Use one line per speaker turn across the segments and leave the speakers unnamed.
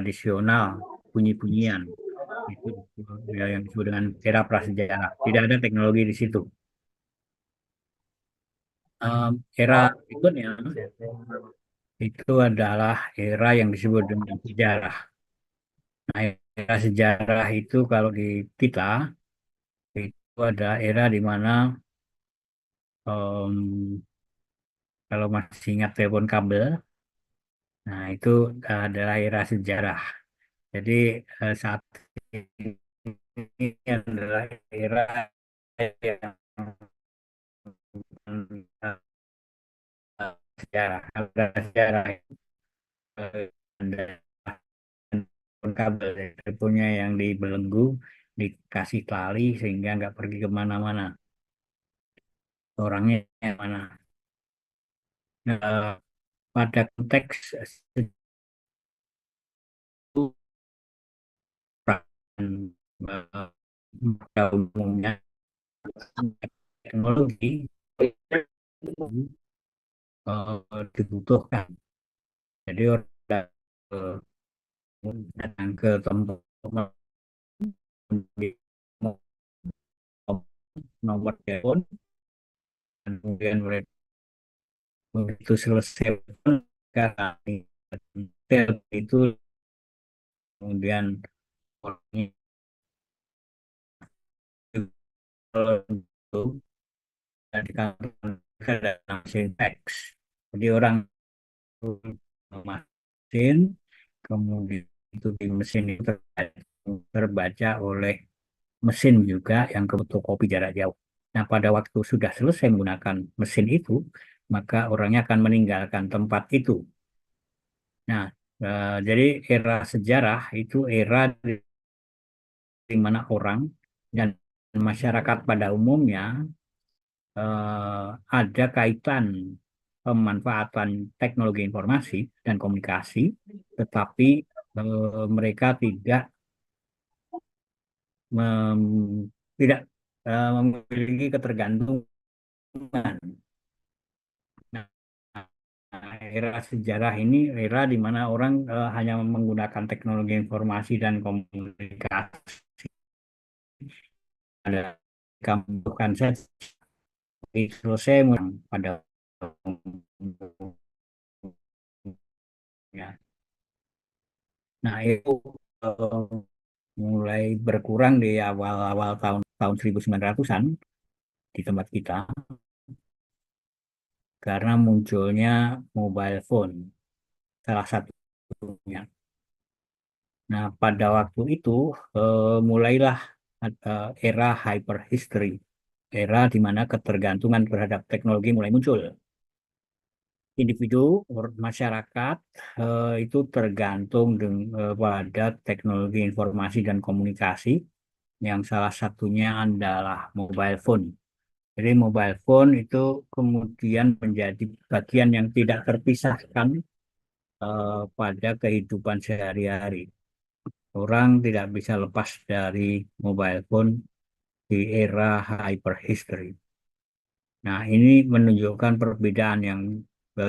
tradisional, bunyi-bunyian. Itu ya, yang disebut dengan era prasejarah. Tidak ada teknologi di situ. Era berikutnya itu adalah era yang disebut dengan sejarah. Nah, era sejarah itu kalau di kita itu ada era di mana em, kalau masih ingat telepon kabel, nah itu adalah era sejarah. Jadi saat ini adalah era yang sejarah, ada sejarah ada telepon kabel, teleponnya yang dibelenggu, dikasih tali sehingga nggak pergi kemana-mana. Orangnya yang mana? Nah, pada konteks itu eh, pada umumnya teknologi dibutuhkan. Jadi orang eh, datang ke tempat nomor telepon, kemudian mereka begitu selesai kami telepon itu kemudian orangnya itu di kantor ada mesin teks. Jadi orang mesin, kemudian itu di mesin itu terbaca oleh mesin juga yang ke fotokopi jarak jauh. Nah, pada waktu sudah selesai menggunakan mesin itu, maka orangnya akan meninggalkan tempat itu. Nah, jadi era sejarah itu era di mana orang dan masyarakat pada umumnya ada kaitan pemanfaatan teknologi informasi dan komunikasi, tetapi mereka tidak memiliki ketergantungan. Nah, era sejarah ini era di mana orang hanya menggunakan teknologi informasi dan komunikasi. Ada bukan saja selesai pada umumnya. Nah, itu eh, mulai berkurang di awal-awal tahun tahun 1900-an di tempat kita karena munculnya mobile phone salah satunya. Nah, pada waktu itu mulailah era hyperhistory, era di mana ketergantungan terhadap teknologi mulai muncul. Individu, masyarakat itu tergantung pada teknologi informasi dan komunikasi, yang salah satunya adalah mobile phone. Jadi mobile phone itu kemudian menjadi bagian yang tidak terpisahkan pada kehidupan sehari-hari. Orang tidak bisa lepas dari mobile phone di era hyperhistory. Nah, ini menunjukkan perbedaan yang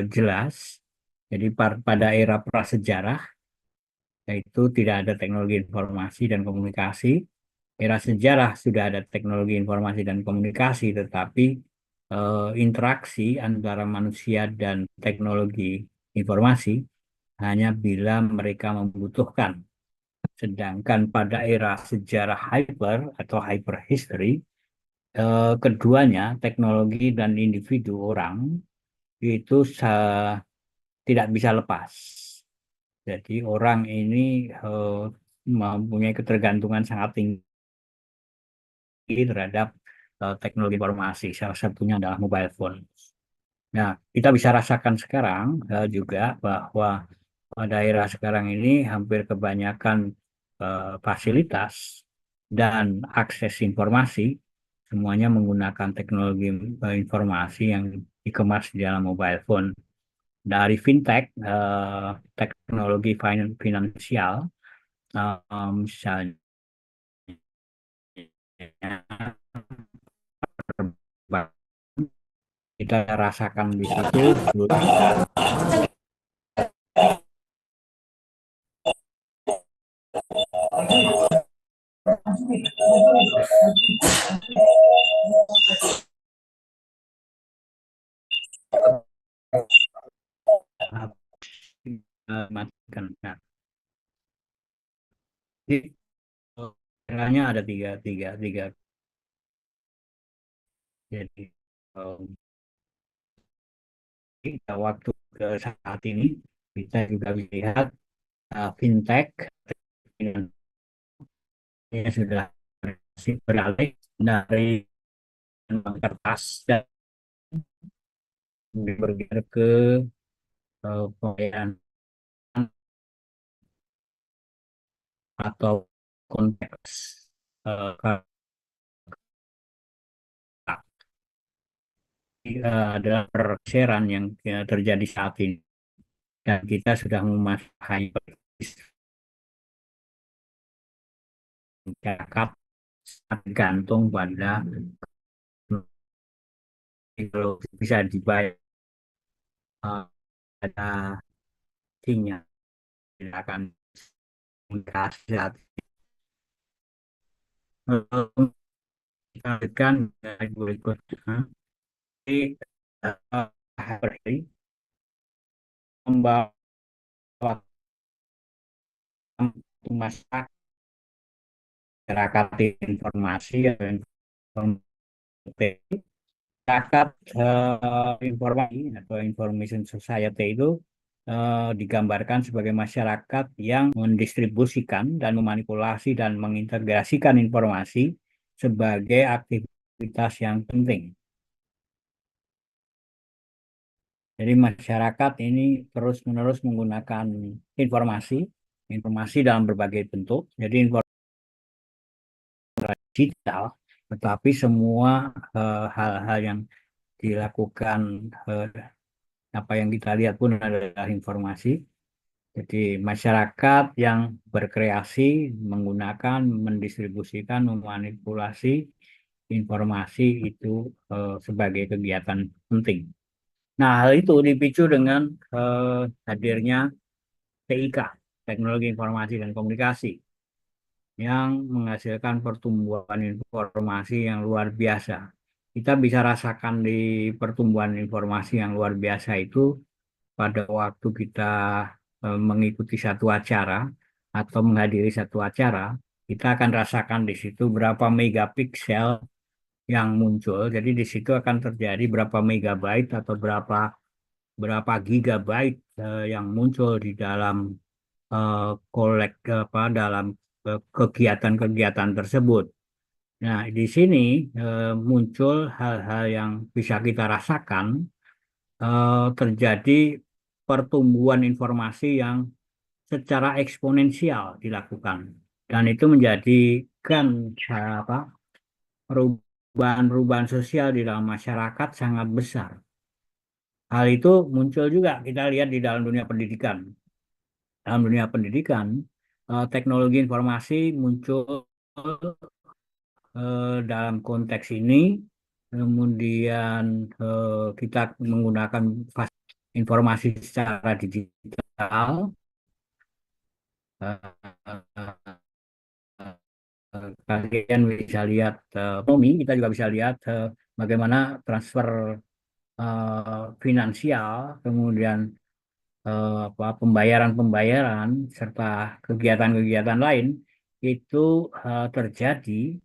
jelas. Jadi pada era prasejarah, yaitu tidak ada teknologi informasi dan komunikasi. Era sejarah sudah ada teknologi informasi dan komunikasi, tetapi interaksi antara manusia dan teknologi informasi hanya bila mereka membutuhkan. Sedangkan pada era sejarah hyper atau hyperhistory, keduanya, teknologi dan individu orang, itu tidak bisa lepas. Jadi orang ini eh, mempunyai ketergantungan sangat tinggi terhadap teknologi informasi. Salah satunya adalah mobile phone. Nah, kita bisa rasakan sekarang juga bahwa daerah sekarang ini hampir kebanyakan fasilitas dan akses informasi semuanya menggunakan teknologi informasi yang dikemas di dalam mobile phone. Dari fintech, teknologi finansial, misalnya kita rasakan di situ matikan. Nah, jadi caranya ada tiga, tiga, tiga. Jadi kita waktu ke saat ini kita juga lihat fintech ini sudah beralih dari uang kertas dan bergerak ke pembayaran atau konteks uh, adalah pergeseran yang terjadi saat ini dan kita sudah memasuki masyarakat tergantung pada kalau bisa dibayar ada sinyal tidak akan komunikasi saat ini. Kita lanjutkan berikutnya. Jadi, seperti membawa masyarakat informasi atau informasi masyarakat informasi atau information society itu digambarkan sebagai masyarakat yang mendistribusikan dan memanipulasi dan mengintegrasikan informasi sebagai aktivitas yang penting. Jadi masyarakat ini terus-menerus menggunakan informasi, informasi dalam berbagai bentuk. Jadi informasi digital, tetapi semua hal-hal yang dilakukan, apa yang kita lihat pun adalah informasi. Jadi masyarakat yang berkreasi menggunakan, mendistribusikan, memanipulasi informasi itu sebagai kegiatan penting. Nah, hal itu dipicu dengan hadirnya TIK, Teknologi Informasi dan Komunikasi, yang menghasilkan pertumbuhan informasi yang luar biasa. Kita bisa rasakan di pertumbuhan informasi yang luar biasa itu pada waktu kita mengikuti satu acara atau menghadiri satu acara, kita akan rasakan di situ berapa megapiksel yang muncul. Jadi di situ akan terjadi berapa megabyte atau berapa berapa gigabyte yang muncul di dalam dalam kegiatan-kegiatan tersebut. Nah, di sini muncul hal-hal yang bisa kita rasakan, terjadi pertumbuhan informasi yang secara eksponensial dilakukan, dan itu menjadikan apa perubahan-perubahan sosial di dalam masyarakat sangat besar. Hal itu muncul juga kita lihat di dalam dunia pendidikan. Dalam dunia pendidikan, teknologi informasi muncul dalam konteks ini, kemudian kita menggunakan informasi secara digital. Kalian bisa lihat ekonomi, kita juga bisa lihat bagaimana transfer finansial, kemudian pembayaran-pembayaran serta kegiatan-kegiatan lain itu terjadi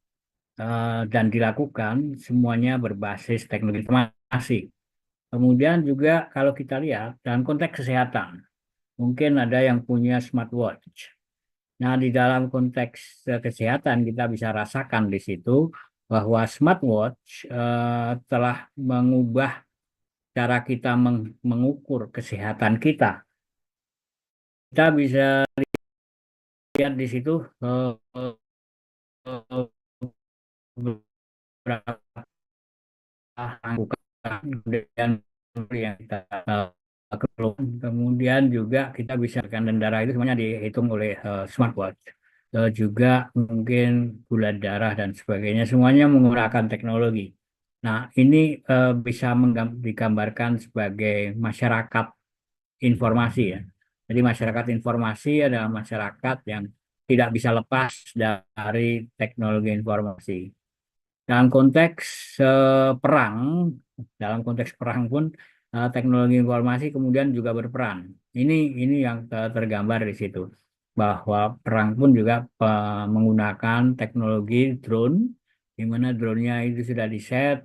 dan dilakukan semuanya berbasis teknologi informasi. Kemudian juga kalau kita lihat dalam konteks kesehatan, mungkin ada yang punya smartwatch. Nah, di dalam konteks kesehatan kita bisa rasakan di situ bahwa smartwatch telah mengubah cara kita mengukur kesehatan kita. Kita bisa lihat di situ beberapa angka, kemudian yang kita keluarkan. Kemudian juga kita bisa tekanan darah itu semuanya dihitung oleh smartwatch. Juga mungkin gula darah dan sebagainya semuanya menggunakan teknologi. Nah, ini bisa digambarkan sebagai masyarakat informasi ya. Jadi masyarakat informasi adalah masyarakat yang tidak bisa lepas dari teknologi informasi. Dalam konteks perang, dalam konteks perang pun teknologi informasi kemudian juga berperan. Ini ini yang tergambar di situ bahwa perang pun juga menggunakan teknologi drone, di mana drone-nya itu sudah diset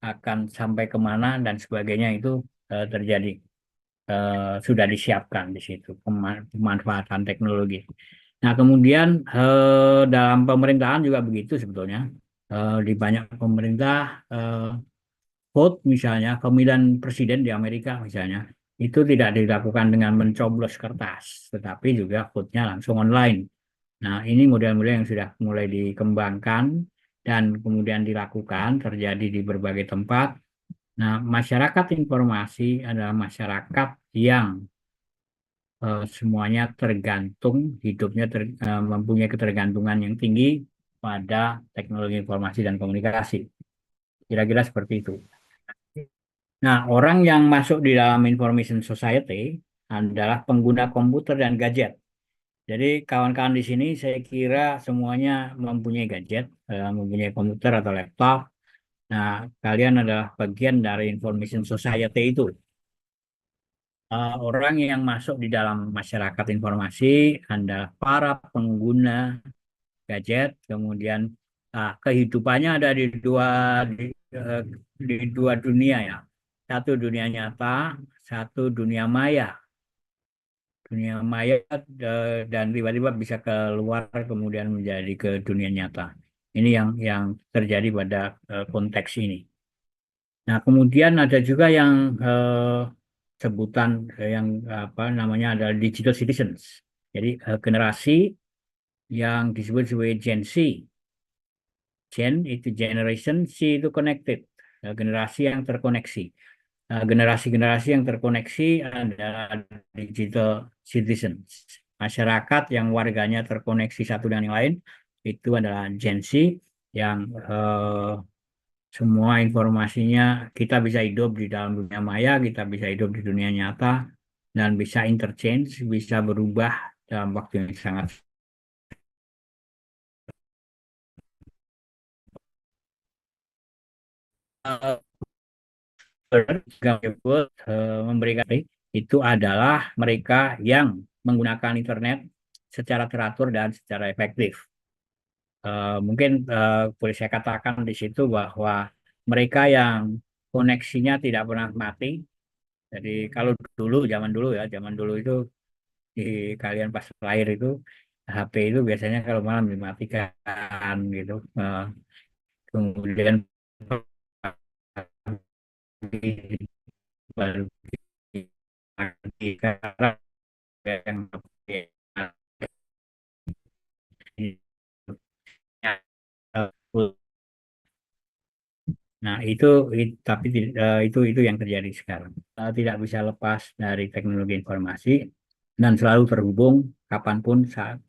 akan sampai kemana dan sebagainya itu terjadi. Sudah disiapkan di situ pemanfaatan teknologi. Nah, kemudian dalam pemerintahan juga begitu sebetulnya. Di banyak pemerintah, vote misalnya, pemilihan presiden di Amerika misalnya, itu tidak dilakukan dengan mencoblos kertas, tetapi juga vote-nya langsung online. Nah, ini model-model yang sudah mulai dikembangkan dan kemudian dilakukan, terjadi di berbagai tempat. Nah, masyarakat informasi adalah masyarakat yang semuanya tergantung, hidupnya mempunyai ketergantungan yang tinggi pada teknologi informasi dan komunikasi. Kira-kira seperti itu. Nah, orang yang masuk di dalam information society adalah pengguna komputer dan gadget. Jadi kawan-kawan di sini saya kira semuanya mempunyai gadget, mempunyai komputer atau laptop. Nah, kalian adalah bagian dari information society itu. Orang yang masuk di dalam masyarakat informasi adalah para pengguna gadget, kemudian kehidupannya ada eh, di dua dunia ya. Satu dunia nyata, satu dunia maya. Dunia maya dan tiba-tiba bisa keluar kemudian menjadi ke dunia nyata. Ini yang terjadi pada konteks ini. Nah, kemudian ada juga yang sebutan yang apa namanya adalah digital citizens. Jadi generasi yang disebut sebagai Gen Z. Gen itu generation, C itu connected, generasi yang terkoneksi. Generasi-generasi yang terkoneksi adalah digital citizens. Masyarakat yang warganya terkoneksi satu dengan yang lain itu adalah Gen Z yang semua informasinya kita bisa hidup di dalam dunia maya, kita bisa hidup di dunia nyata, dan bisa interchange, bisa berubah dalam waktu yang sangat eh, memberikan itu adalah mereka yang menggunakan internet secara teratur dan secara efektif. Mungkin boleh saya katakan di situ bahwa mereka yang koneksinya tidak pernah mati. Jadi kalau dulu, zaman dulu itu di kalian pas lahir itu HP itu biasanya kalau malam dimatikan gitu. Kemudian baru dimatikan yang nah, tapi itu yang terjadi sekarang. Tidak bisa lepas dari teknologi informasi dan selalu terhubung kapanpun saat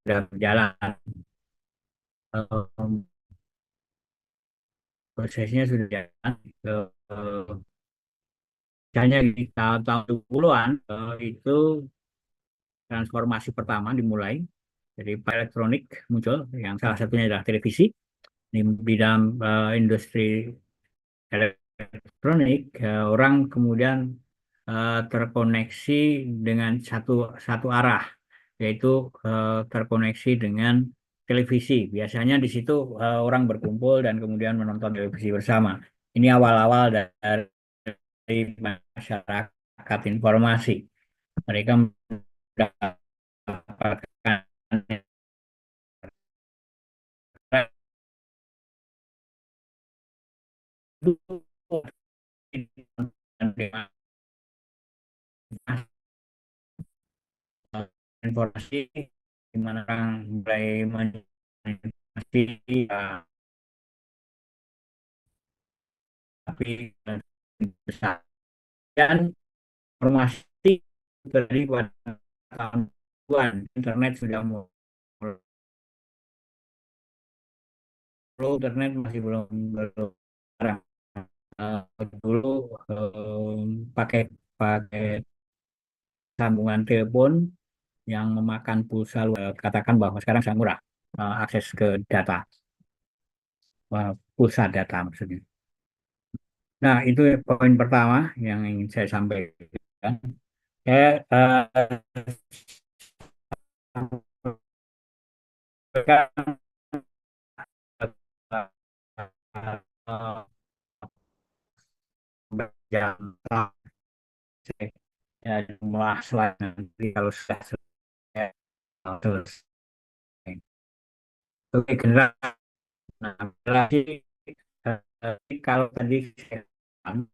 berjalan. Prosesnya sudah jalan. Misalnya di tahun-tahun 20-an itu transformasi pertama dimulai dari elektronik muncul yang salah satunya adalah televisi di dalam industri elektronik. Orang kemudian terkoneksi dengan satu satu arah, yaitu terkoneksi dengan televisi. Biasanya di situ orang berkumpul dan kemudian menonton televisi bersama. Ini awal-awal dari masyarakat informasi. Mereka mendapatkan informasi di mana orang mulai menginvestasi tapi besar dan informasi tadi pada tahun 2000-an internet sudah mulai, internet masih belum belum sekarang. Dulu pakai pakai sambungan telepon yang memakan pulsa, katakan bahwa sekarang sangat murah akses ke data, pulsa data maksudnya. Nah, itu poin pertama yang ingin saya sampaikan. Saya sampaikan, jam ya jumlah slide nanti kalau sudah selesai. Terus oke, generasi, nah, generasi kalau tadi saya bilang,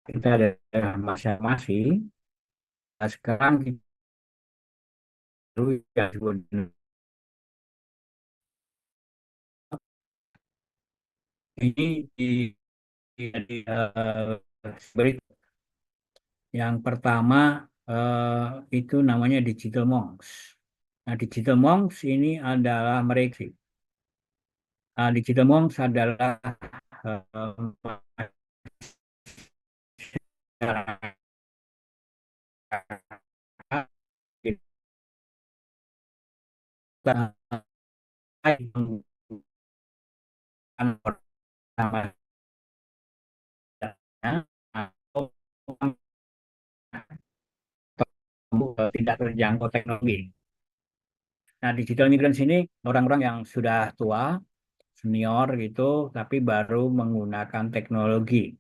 kita ada masing-masing. Nah, sekarang kita dulu ya disebut ini berikut. Yang pertama itu namanya Digital Monks. Nah, Digital Monks ini adalah mereka. Digital Monks adalah masyarakat kita yang pertama atau tidak terjangkau teknologi. Nah, digital migrants ini orang-orang yang sudah tua, senior gitu, tapi baru menggunakan teknologi.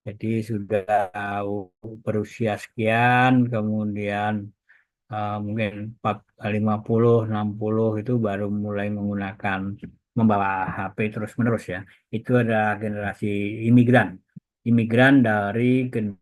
Jadi sudah tahu berusia sekian, kemudian mungkin 50, 60 itu baru mulai menggunakan, membawa HP terus-menerus ya. Itu ada generasi imigran. Imigran dari generasi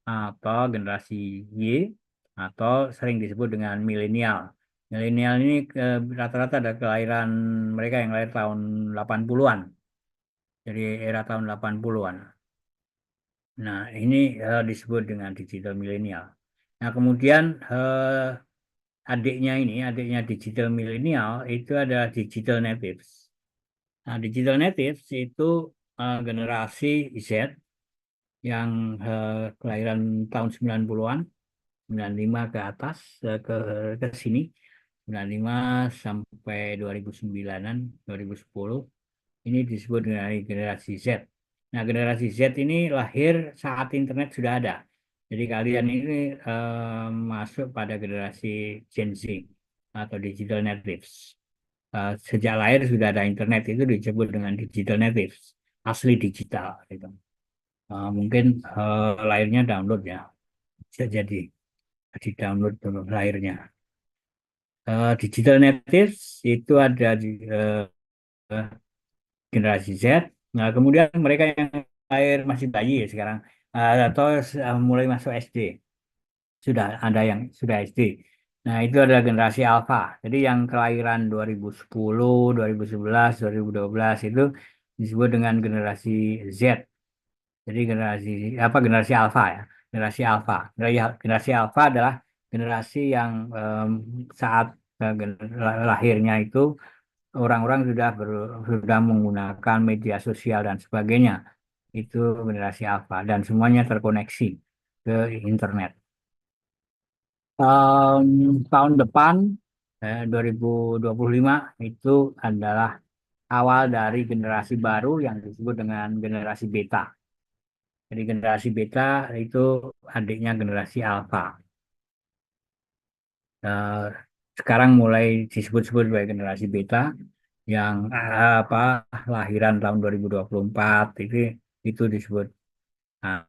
atau generasi Y atau sering disebut dengan milenial. Milenial ini rata-rata ada kelahiran mereka yang lahir tahun 80-an. Jadi era tahun 80-an. Nah, ini disebut dengan digital milenial. Nah, kemudian adiknya digital milenial itu ada digital natives. Nah, digital natives itu generasi Z yang kelahiran tahun 90-an, 95 ke atas, ke sini, 95 sampai 2009-an, 2010. Ini disebut dengan generasi Z. Nah, generasi Z ini lahir saat internet sudah ada. Jadi kalian ini masuk pada generasi Gen Z atau digital natives. Sejak lahir sudah ada internet, itu disebut dengan digital natives, asli digital gitu. Mungkin lahirnya download ya, bisa jadi di download dulu lahirnya. Digital natives itu ada di generasi Z. Nah, kemudian mereka yang lahir masih bayi ya sekarang, atau mulai masuk SD, sudah ada yang sudah SD. Nah, itu adalah generasi Alpha. Jadi yang kelahiran 2010, 2011, 2012 itu disebut dengan generasi Z. Jadi generasi Alpha ya. Generasi Alpha. Generasi Alpha adalah generasi yang saat lahirnya itu orang-orang sudah menggunakan media sosial dan sebagainya. Itu generasi Alpha dan semuanya terkoneksi ke internet. Tahun tahun depan 2025 itu adalah awal dari generasi baru yang disebut dengan generasi beta. Jadi generasi beta itu adiknya generasi alpha. Eh, Sekarang mulai disebut-sebut sebagai generasi beta yang apa lahiran tahun 2024 itu disebut. Nah,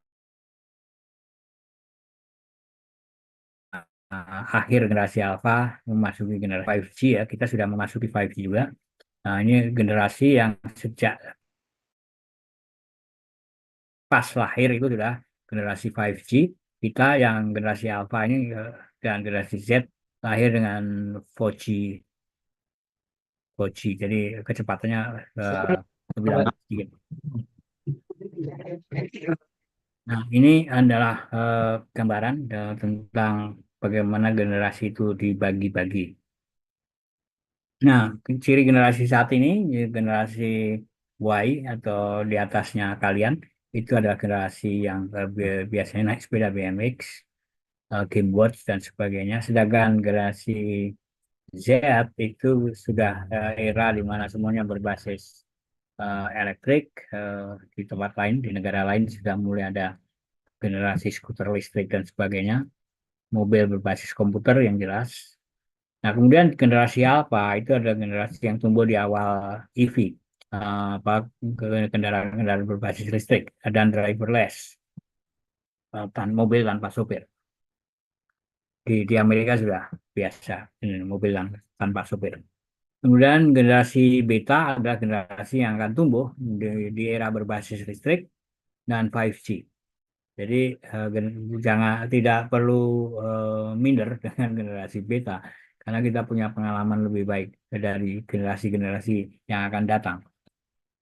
akhir generasi Alpha memasuki generasi 5G ya, kita sudah memasuki 5G juga. Nah, ini generasi yang sejak pas lahir itu sudah generasi 5G. Kita yang generasi Alpha ini dan generasi Z lahir dengan 4G, 4G. Jadi kecepatannya eh, lebih lambat sedikit. Nah, ini adalah gambaran tentang bagaimana generasi itu dibagi-bagi. Nah, ciri generasi saat ini, generasi Y atau di atasnya kalian, itu adalah generasi yang biasanya naik sepeda BMX, game watch, dan sebagainya. Sedangkan generasi Z itu sudah era di mana semuanya berbasis elektrik. Di tempat lain, di negara lain sudah mulai ada generasi skuter listrik dan sebagainya, mobil berbasis komputer yang jelas. Nah, kemudian generasi Alpha itu adalah generasi yang tumbuh di awal EV, apa kendaraan-kendaraan berbasis listrik dan driverless, mobil tanpa sopir. Di Amerika sudah biasa ini, mobil tanpa sopir. Kemudian generasi Beta adalah generasi yang akan tumbuh di era berbasis listrik dan 5G. Jadi jangan tidak perlu minder dengan generasi beta karena kita punya pengalaman lebih baik dari generasi-generasi yang akan datang.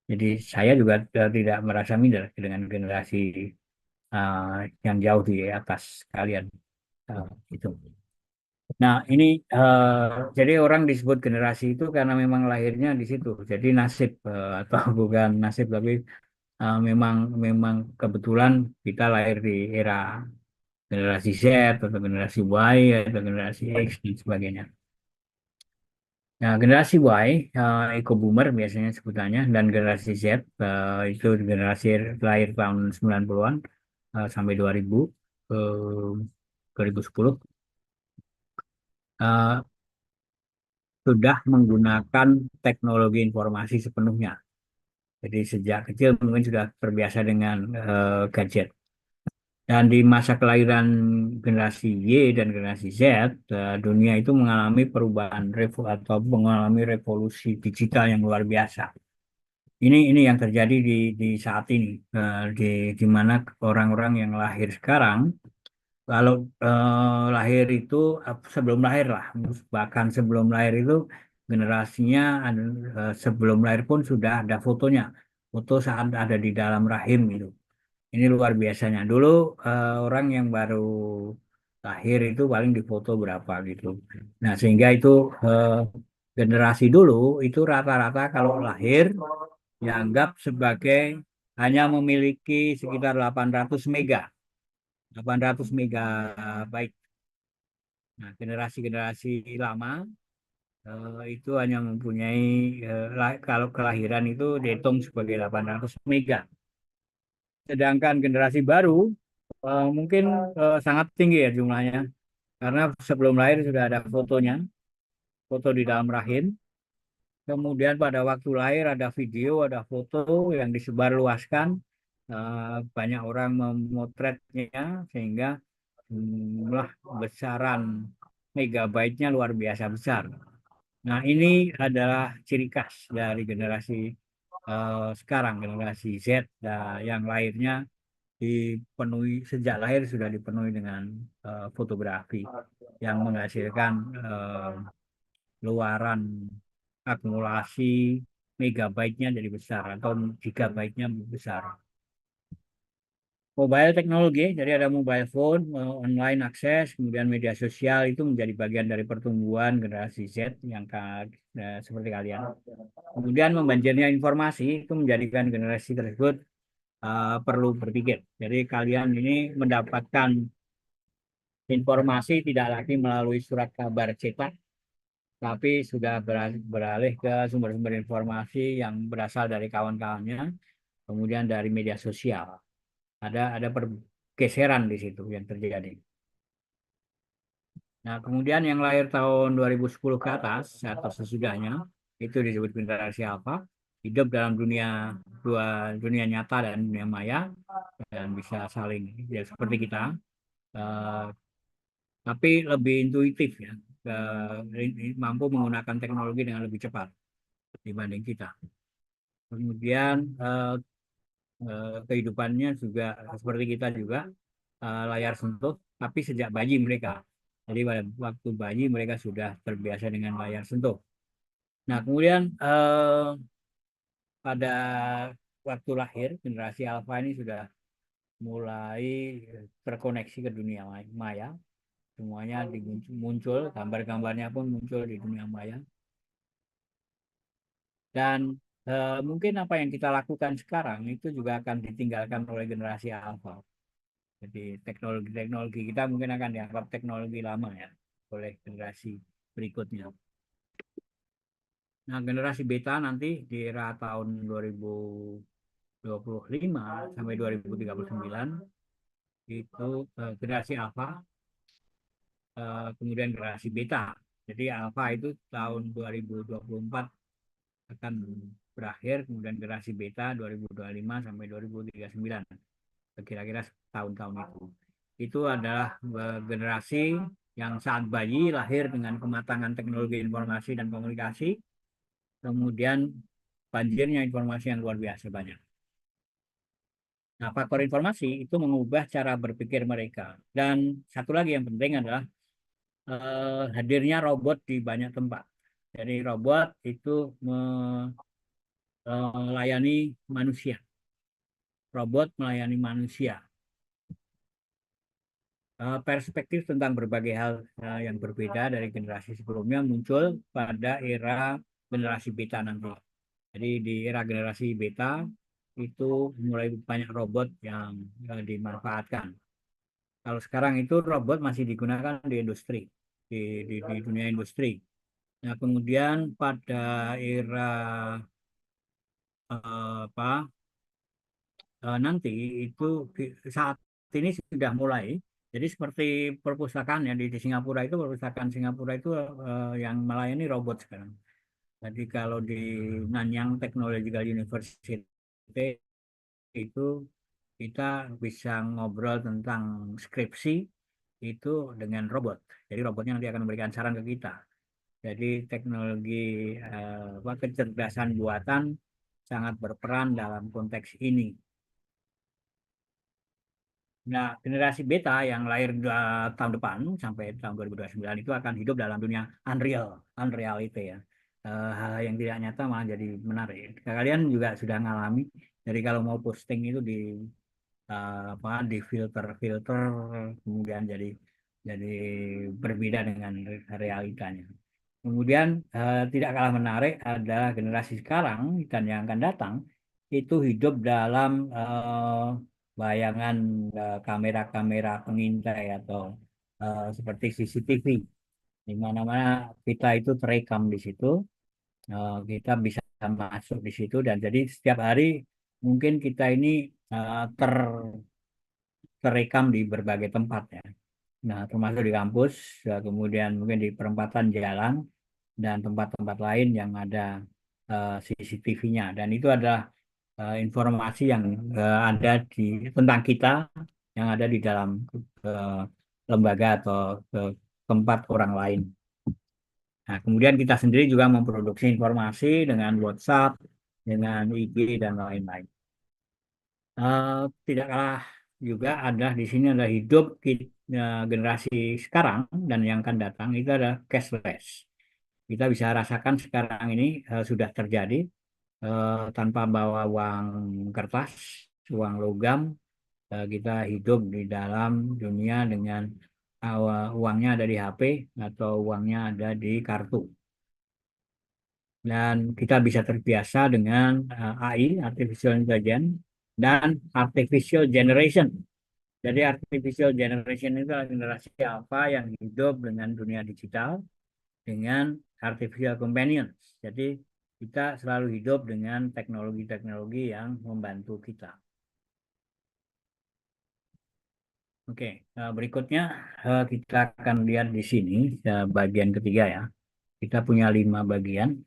Jadi saya juga tidak merasa minder dengan generasi eh, yang jauh di atas kalian. Itu. Nah, ini jadi orang disebut generasi itu karena memang lahirnya di situ. Jadi nasib atau bukan nasib tapi memang memang kebetulan kita lahir di era generasi Z atau generasi Y atau generasi X dan sebagainya. Nah, generasi Y, eco boomer biasanya sebutannya, dan generasi Z itu generasi lahir tahun 90-an sampai 2000, eh, 2010 eh, sudah menggunakan teknologi informasi sepenuhnya. Jadi sejak kecil mungkin sudah terbiasa dengan gadget. Dan di masa kelahiran generasi Y dan generasi Z, dunia itu mengalami perubahan atau mengalami revolusi digital yang luar biasa. Ini yang terjadi di saat ini, di mana orang-orang yang lahir sekarang, kalau lahir itu sebelum lahir lah, bahkan sebelum lahir itu generasinya sebelum lahir pun sudah ada fotonya, foto saat ada di dalam rahim itu. Ini luar biasanya. Dulu orang yang baru lahir itu paling difoto berapa gitu. Nah, sehingga itu eh, generasi dulu itu rata-rata kalau lahir dianggap sebagai hanya memiliki sekitar 800 mega, 800 megabyte. Nah, generasi-generasi lama itu hanya mempunyai kalau kelahiran itu dihitung sebagai 800 mega. Sedangkan generasi baru mungkin sangat tinggi ya jumlahnya. Karena sebelum lahir sudah ada fotonya, foto di dalam rahim. Kemudian pada waktu lahir ada video, ada foto yang disebarluaskan. Banyak orang memotretnya sehingga jumlah besaran megabyte-nya luar biasa besar. Nah, ini adalah ciri khas dari generasi sekarang, generasi Z yang lahirnya dipenuhi sejak lahir sudah dipenuhi dengan fotografi yang menghasilkan luaran akumulasi megabyte-nya jadi besar atau gigabyte-nya besar. Mobile teknologi, jadi ada mobile phone, online akses, kemudian media sosial itu menjadi bagian dari pertumbuhan generasi Z yang seperti kalian. Kemudian membanjirnya informasi itu menjadikan generasi tersebut perlu berpikir. Jadi kalian ini mendapatkan informasi tidak lagi melalui surat kabar cetak, tapi sudah beralih ke sumber-sumber informasi yang berasal dari kawan-kawannya, kemudian dari media sosial. Ada pergeseran di situ yang terjadi. Nah, kemudian yang lahir tahun 2010 ke atas atau sesudahnya itu disebut generasi Alpha. hidup dalam dua dunia nyata dan dunia maya dan bisa saling ya seperti kita, eh, tapi lebih intuitif ya, mampu menggunakan teknologi dengan lebih cepat dibanding kita. Kemudian kehidupannya juga seperti kita juga, layar sentuh, tapi sejak bayi mereka. Jadi pada waktu bayi mereka sudah terbiasa dengan layar sentuh. Nah, kemudian pada waktu lahir, generasi alfa ini sudah mulai terkoneksi ke dunia maya. Semuanya muncul, gambar-gambarnya pun muncul di dunia maya. Dan mungkin apa yang kita lakukan sekarang itu juga akan ditinggalkan oleh generasi alfa. Jadi teknologi-teknologi kita mungkin akan dianggap teknologi lama ya oleh generasi berikutnya. Nah, generasi beta nanti di era tahun 2025 sampai 2039 itu generasi alfa, kemudian generasi beta. Jadi alfa itu tahun 2024 akan berakhir, kemudian generasi beta 2025 sampai 2039. Kira-kira tahun-tahun itu. Itu adalah generasi yang saat bayi lahir dengan kematangan teknologi informasi dan komunikasi, kemudian banjirnya informasi yang luar biasa banyak. Nah, faktor informasi itu mengubah cara berpikir mereka. Dan satu lagi yang penting adalah hadirnya robot di banyak tempat. Jadi robot itu melayani manusia. Robot melayani manusia. Perspektif tentang berbagai hal yang berbeda dari generasi sebelumnya muncul pada era generasi beta nanti. Jadi di era generasi beta itu mulai banyak robot yang dimanfaatkan. Kalau sekarang itu robot masih digunakan di industri, di dunia industri. Nah, kemudian pada era apa nanti itu saat ini sudah mulai. Jadi seperti perpustakaan ya di Singapura itu, perpustakaan Singapura itu yang melayani robot sekarang. Jadi kalau di Nanyang Technological University itu kita bisa ngobrol tentang skripsi itu dengan robot. Jadi robotnya nanti akan memberikan saran ke kita. Jadi teknologi kecerdasan buatan sangat berperan dalam konteks ini. Nah, generasi beta yang lahir tahun depan sampai tahun 2029 itu akan hidup dalam dunia unreality ya. Hal yang tidak nyata malah jadi menarik. Kalian juga sudah ngalami. Jadi kalau mau posting itu apa di filter-filter kemudian jadi berbeda dengan realitanya. Kemudian tidak kalah menarik adalah generasi sekarang dan yang akan datang itu hidup dalam bayangan kamera-kamera pengintai atau seperti CCTV, di mana-mana kita itu terekam di situ, kita bisa masuk di situ dan jadi setiap hari mungkin kita ini terekam di berbagai tempat ya. Nah, termasuk di kampus, kemudian mungkin di perempatan jalan dan tempat-tempat lain yang ada CCTV-nya. Dan itu adalah informasi yang ada tentang kita yang ada di dalam eh, lembaga atau tempat orang lain. Nah, kemudian kita sendiri juga memproduksi informasi dengan WhatsApp, dengan IG dan lain-lain. Eh, Tidak kalah juga ada di sini ada hidup generasi sekarang dan yang akan datang itu adalah cashless. Kita bisa rasakan sekarang ini sudah terjadi tanpa bawa uang kertas, uang logam, kita hidup di dalam dunia dengan uangnya ada di HP atau uangnya ada di kartu. Dan kita bisa terbiasa dengan AI, Artificial Intelligence, dan Artificial Generation. Jadi Artificial Generation itu adalah generasi apa yang hidup dengan dunia digital, dengan Artificial Companions. Jadi kita selalu hidup dengan teknologi-teknologi yang membantu kita. Oke, berikutnya kita akan lihat di sini bagian ketiga ya. Kita punya 5 bagian.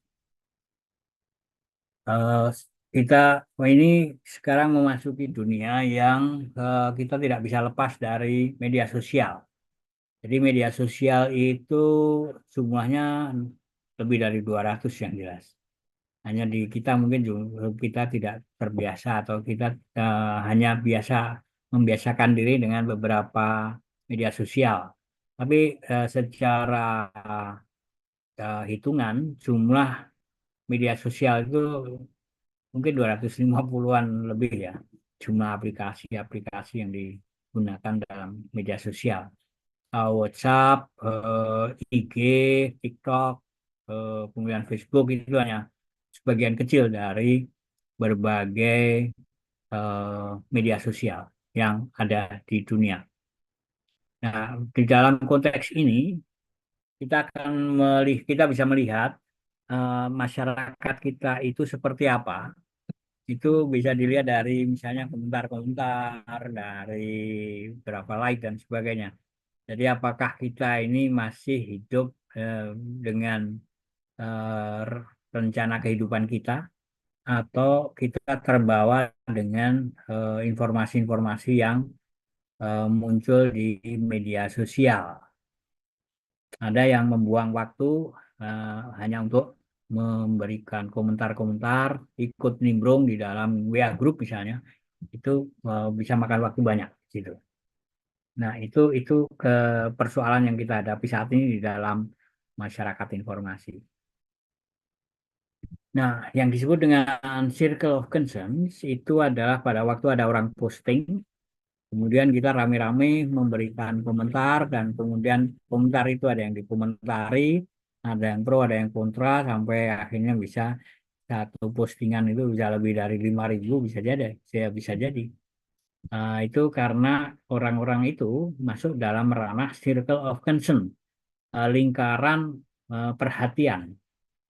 Eh, kita ini sekarang memasuki dunia yang kita tidak bisa lepas dari media sosial. Jadi media sosial itu jumlahnya lebih dari 200 yang jelas. Hanya di kita mungkin kita tidak terbiasa atau kita hanya membiasakan diri dengan beberapa media sosial. Tapi secara hitungan jumlah media sosial itu mungkin 250-an lebih ya. Jumlah aplikasi-aplikasi yang digunakan dalam media sosial. WhatsApp, IG, TikTok, kemudian Facebook itu hanya sebagian kecil dari berbagai media sosial yang ada di dunia. Nah, di dalam konteks ini kita bisa melihat masyarakat kita itu seperti apa. Itu bisa dilihat dari misalnya komentar-komentar, dari berapa like dan sebagainya. Jadi apakah kita ini masih hidup dengan rencana kehidupan kita atau kita terbawa dengan informasi-informasi yang muncul di media sosial. Ada yang membuang waktu hanya untuk memberikan komentar-komentar, ikut nimbrung di dalam WA group misalnya, itu bisa makan waktu banyak gitu. Nah, itu ke persoalan yang kita hadapi saat ini di dalam masyarakat informasi. Nah, yang disebut dengan circle of concerns itu adalah pada waktu ada orang posting, kemudian kita rame-rame memberikan komentar, dan kemudian komentar itu ada yang dikomentari, ada yang pro, ada yang kontra, sampai akhirnya bisa satu postingan itu bisa lebih dari 5.000 bisa jadi, bisa jadi. Itu karena orang-orang itu masuk dalam ranah circle of concern, lingkaran perhatian,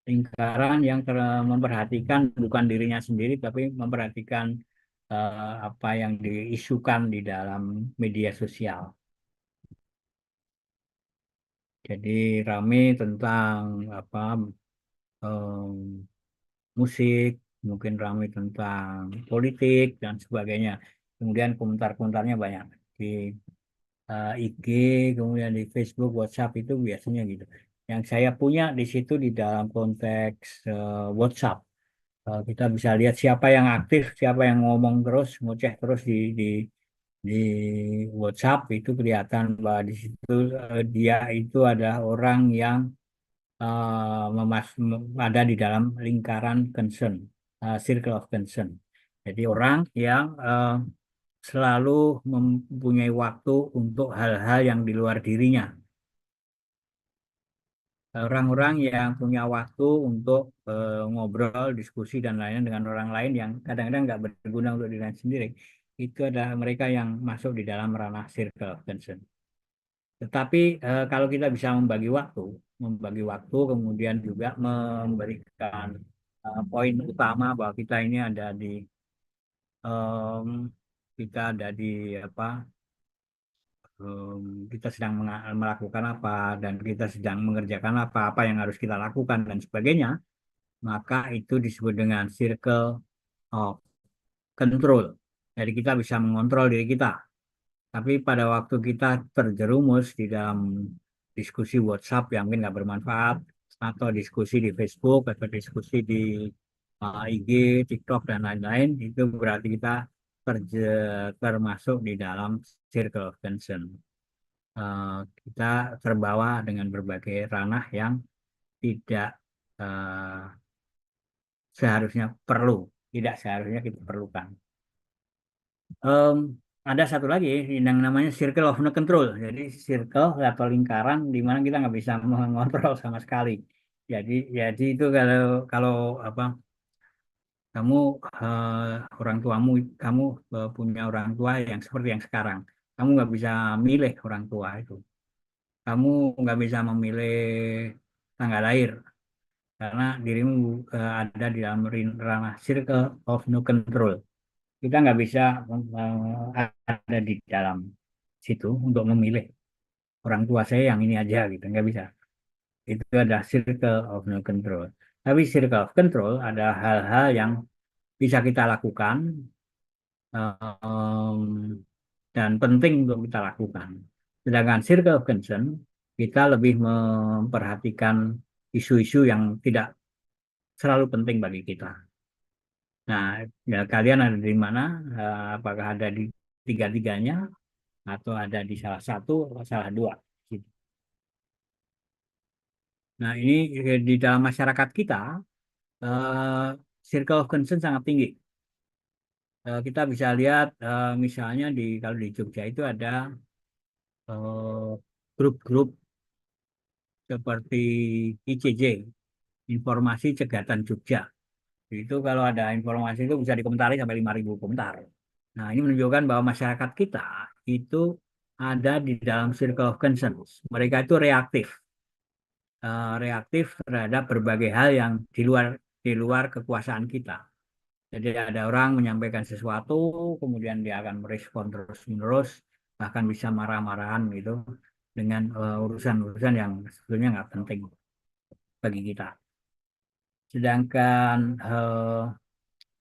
lingkaran yang memperhatikan bukan dirinya sendiri, tapi memperhatikan apa yang diisukan di dalam media sosial. Jadi rame tentang apa em, musik, mungkin rame tentang politik dan sebagainya. Kemudian komentar-komentarnya banyak di IG, kemudian di Facebook, WhatsApp itu biasanya gitu. Yang saya punya di situ di dalam konteks WhatsApp. Kita bisa lihat siapa yang aktif, siapa yang ngomong terus, ngoceh terus di WhatsApp, itu kelihatan bahwa di situ dia itu ada orang yang ada di dalam lingkaran concern, circle of concern. Jadi orang yang selalu mempunyai waktu untuk hal-hal yang di luar dirinya. Orang-orang yang punya waktu untuk ngobrol, diskusi, dan lainnya dengan orang lain yang kadang-kadang nggak berguna untuk diri sendiri. Itu adalah mereka yang masuk di dalam ranah circle of concern. Tetapi kalau kita bisa membagi waktu, kemudian juga memberikan poin utama bahwa kita ini em, kita ada di apa, kita sedang melakukan apa, dan kita sedang mengerjakan apa, apa yang harus kita lakukan dan sebagainya, maka itu disebut dengan circle of control. Jadi kita bisa mengontrol diri kita. Tapi pada waktu kita terjerumus di dalam diskusi WhatsApp yang mungkin nggak bermanfaat, atau diskusi di Facebook, atau diskusi di IG, TikTok, dan lain-lain, itu berarti kita termasuk di dalam circle of concern. Kita terbawa dengan berbagai ranah yang tidak eh, seharusnya perlu, tidak seharusnya kita perlukan. Em, ada satu lagi yang namanya circle of no control. Jadi circle atau lingkaran di mana kita nggak bisa mengontrol sama sekali. Jadi itu kalau kalau apa kamu orang tuamu kamu punya orang tua yang seperti yang sekarang. Kamu nggak bisa milih orang tua itu. Kamu nggak bisa memilih tanggal lahir karena dirimu ada di dalam ranah circle of no control. Kita nggak bisa ada di dalam situ untuk memilih orang tua saya yang ini aja gitu, nggak bisa. Itu ada circle of no control. Tapi circle of control ada hal-hal yang bisa kita lakukan em, dan penting untuk kita lakukan. Sedangkan circle of concern kita lebih memperhatikan isu-isu yang tidak selalu penting bagi kita. Nah, ya kalian ada di mana? Apakah ada di tiga-tiganya atau ada di salah satu atau salah dua? Gitu. Nah, ini di dalam masyarakat kita, eh, circle of concern sangat tinggi. Kita bisa lihat misalnya kalau di Jogja itu ada eh, grup-grup seperti ICJ, Informasi Cegatan Jogja. Itu kalau ada informasi itu bisa dikomentari sampai 5.000 komentar. Nah, ini menunjukkan bahwa masyarakat kita itu ada di dalam circle of concerns. Mereka itu reaktif terhadap berbagai hal yang di luar kekuasaan kita. Jadi ada orang menyampaikan sesuatu, kemudian dia akan merespon terus-menerus, bahkan bisa marah-marahan gitu dengan urusan-urusan yang sebetulnya nggak penting bagi kita. Sedangkan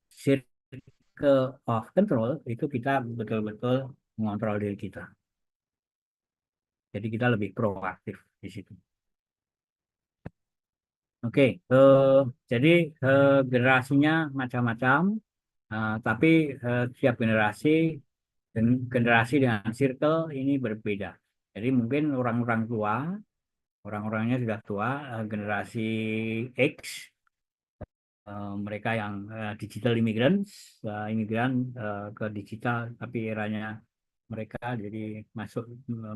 circle of control itu kita betul-betul mengontrol diri kita. Jadi kita lebih proaktif di situ. Oke, jadi generasinya macam-macam, tapi setiap generasi dengan circle ini berbeda. Jadi mungkin orang-orang tua, orang-orangnya sudah tua, generasi X, mereka yang digital immigrants, imigran ke digital, tapi eranya mereka jadi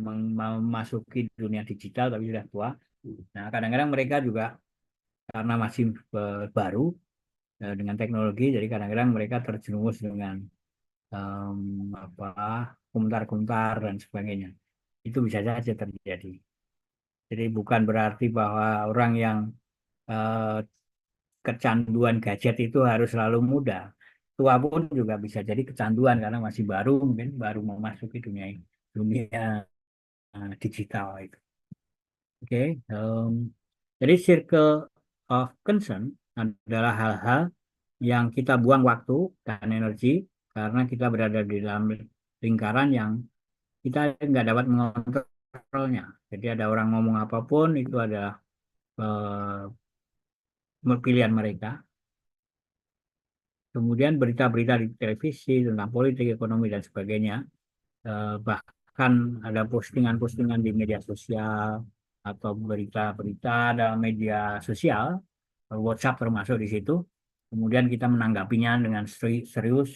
memasuki dunia digital tapi sudah tua. Nah, kadang-kadang mereka juga karena masih baru dengan teknologi, jadi kadang-kadang mereka terjerumus dengan apa komentar-komentar dan sebagainya. Itu bisa saja terjadi. Jadi bukan berarti bahwa orang yang eh, kecanduan gadget itu harus selalu muda. Tua pun juga bisa jadi kecanduan karena masih baru, mungkin baru memasuki dunia digital itu. Oke, jadi circle of concern adalah hal-hal yang kita buang waktu dan energi karena kita berada di dalam lingkaran yang kita nggak dapat mengontrolnya. Jadi ada orang ngomong apapun itu adalah pilihan mereka. Kemudian berita-berita di televisi tentang politik, ekonomi dan sebagainya, bahkan ada postingan-postingan di media sosial atau berita-berita dalam media sosial, WhatsApp termasuk di situ. Kemudian kita menanggapinya dengan serius,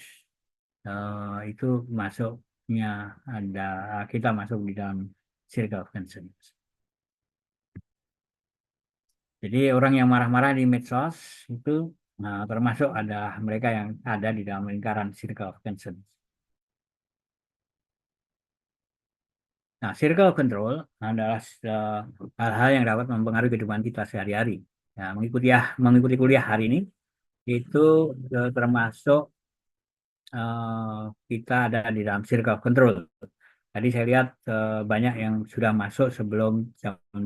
itu masuknya ada kita masuk di dalam circle of concern. Jadi orang yang marah-marah di medsos itu termasuk ada mereka yang ada di dalam lingkaran circle of concern. Nah, circle of control adalah hal-hal yang dapat mempengaruhi kehidupan kita sehari-hari. Nah, mengikuti kuliah hari ini itu termasuk kita ada di dalam circle of control. Tadi saya lihat banyak yang sudah masuk sebelum jam 2.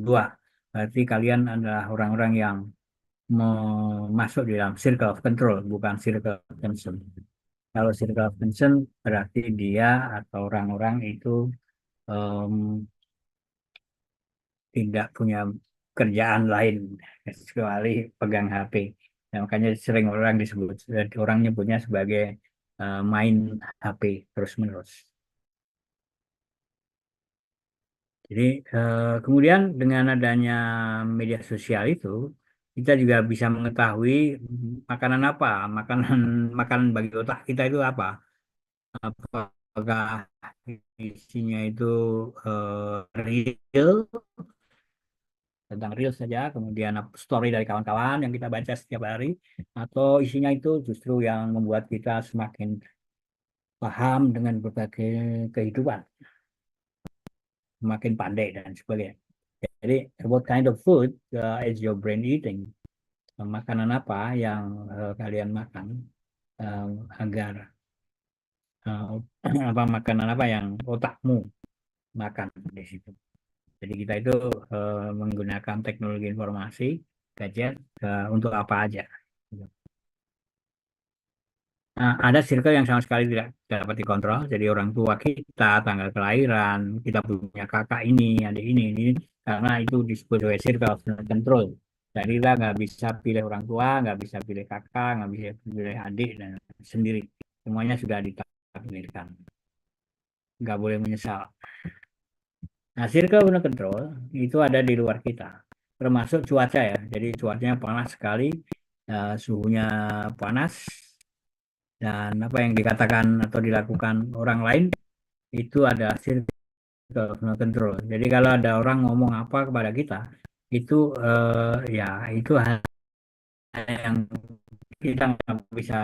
Berarti kalian adalah orang-orang yang masuk di dalam circle of control, bukan circle of concern. Kalau circle of concern berarti dia atau orang-orang itu em, tidak punya kerjaan lain kecuali pegang HP. Nah, makanya sering orang nyebutnya sebagai main HP terus-menerus. Jadi kemudian dengan adanya media sosial itu kita juga bisa mengetahui makanan apa, makanan makanan bagi otak kita itu apa. Apakah isinya itu real tentang real saja, kemudian story dari kawan-kawan yang kita baca setiap hari, atau isinya itu justru yang membuat kita semakin paham dengan berbagai kehidupan, semakin pandai dan sebagainya. Jadi, what kind of food is your brain eating? Makanan apa yang kalian makan agar apa makanan apa yang otakmu makan di situ. Jadi kita itu menggunakan teknologi informasi gadget untuk apa aja. Nah, ada circle yang sama sekali tidak dapat dikontrol. Jadi orang tua kita, tanggal kelahiran, kita punya kakak ini, adik ini, karena itu disebut sebagai circle of control. Jadi kita nggak bisa pilih orang tua, nggak bisa pilih kakak, nggak bisa pilih adik dan sendiri. Semuanya sudah ditakdirkan. Nggak boleh menyesal. Nah, circle of control itu ada di luar kita, termasuk cuaca ya. Jadi cuacanya panas sekali, suhunya panas, dan apa yang dikatakan atau dilakukan orang lain itu ada circle control. Jadi kalau ada orang ngomong apa kepada kita itu ya itu hal yang kita nggak bisa.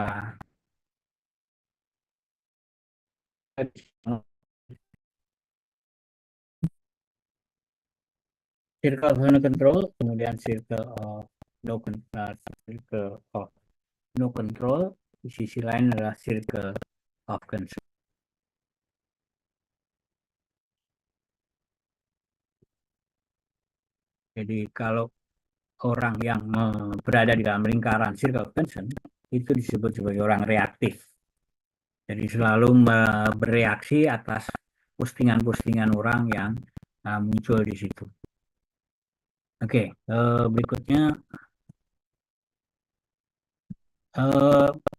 Circle of no control, kemudian circle of no control, di sisi lain adalah circle of control. Jadi kalau orang yang berada di dalam lingkaran circle of concern itu disebut sebagai orang reaktif. Jadi selalu bereaksi atas postingan-postingan orang yang muncul di situ. Oke, berikutnya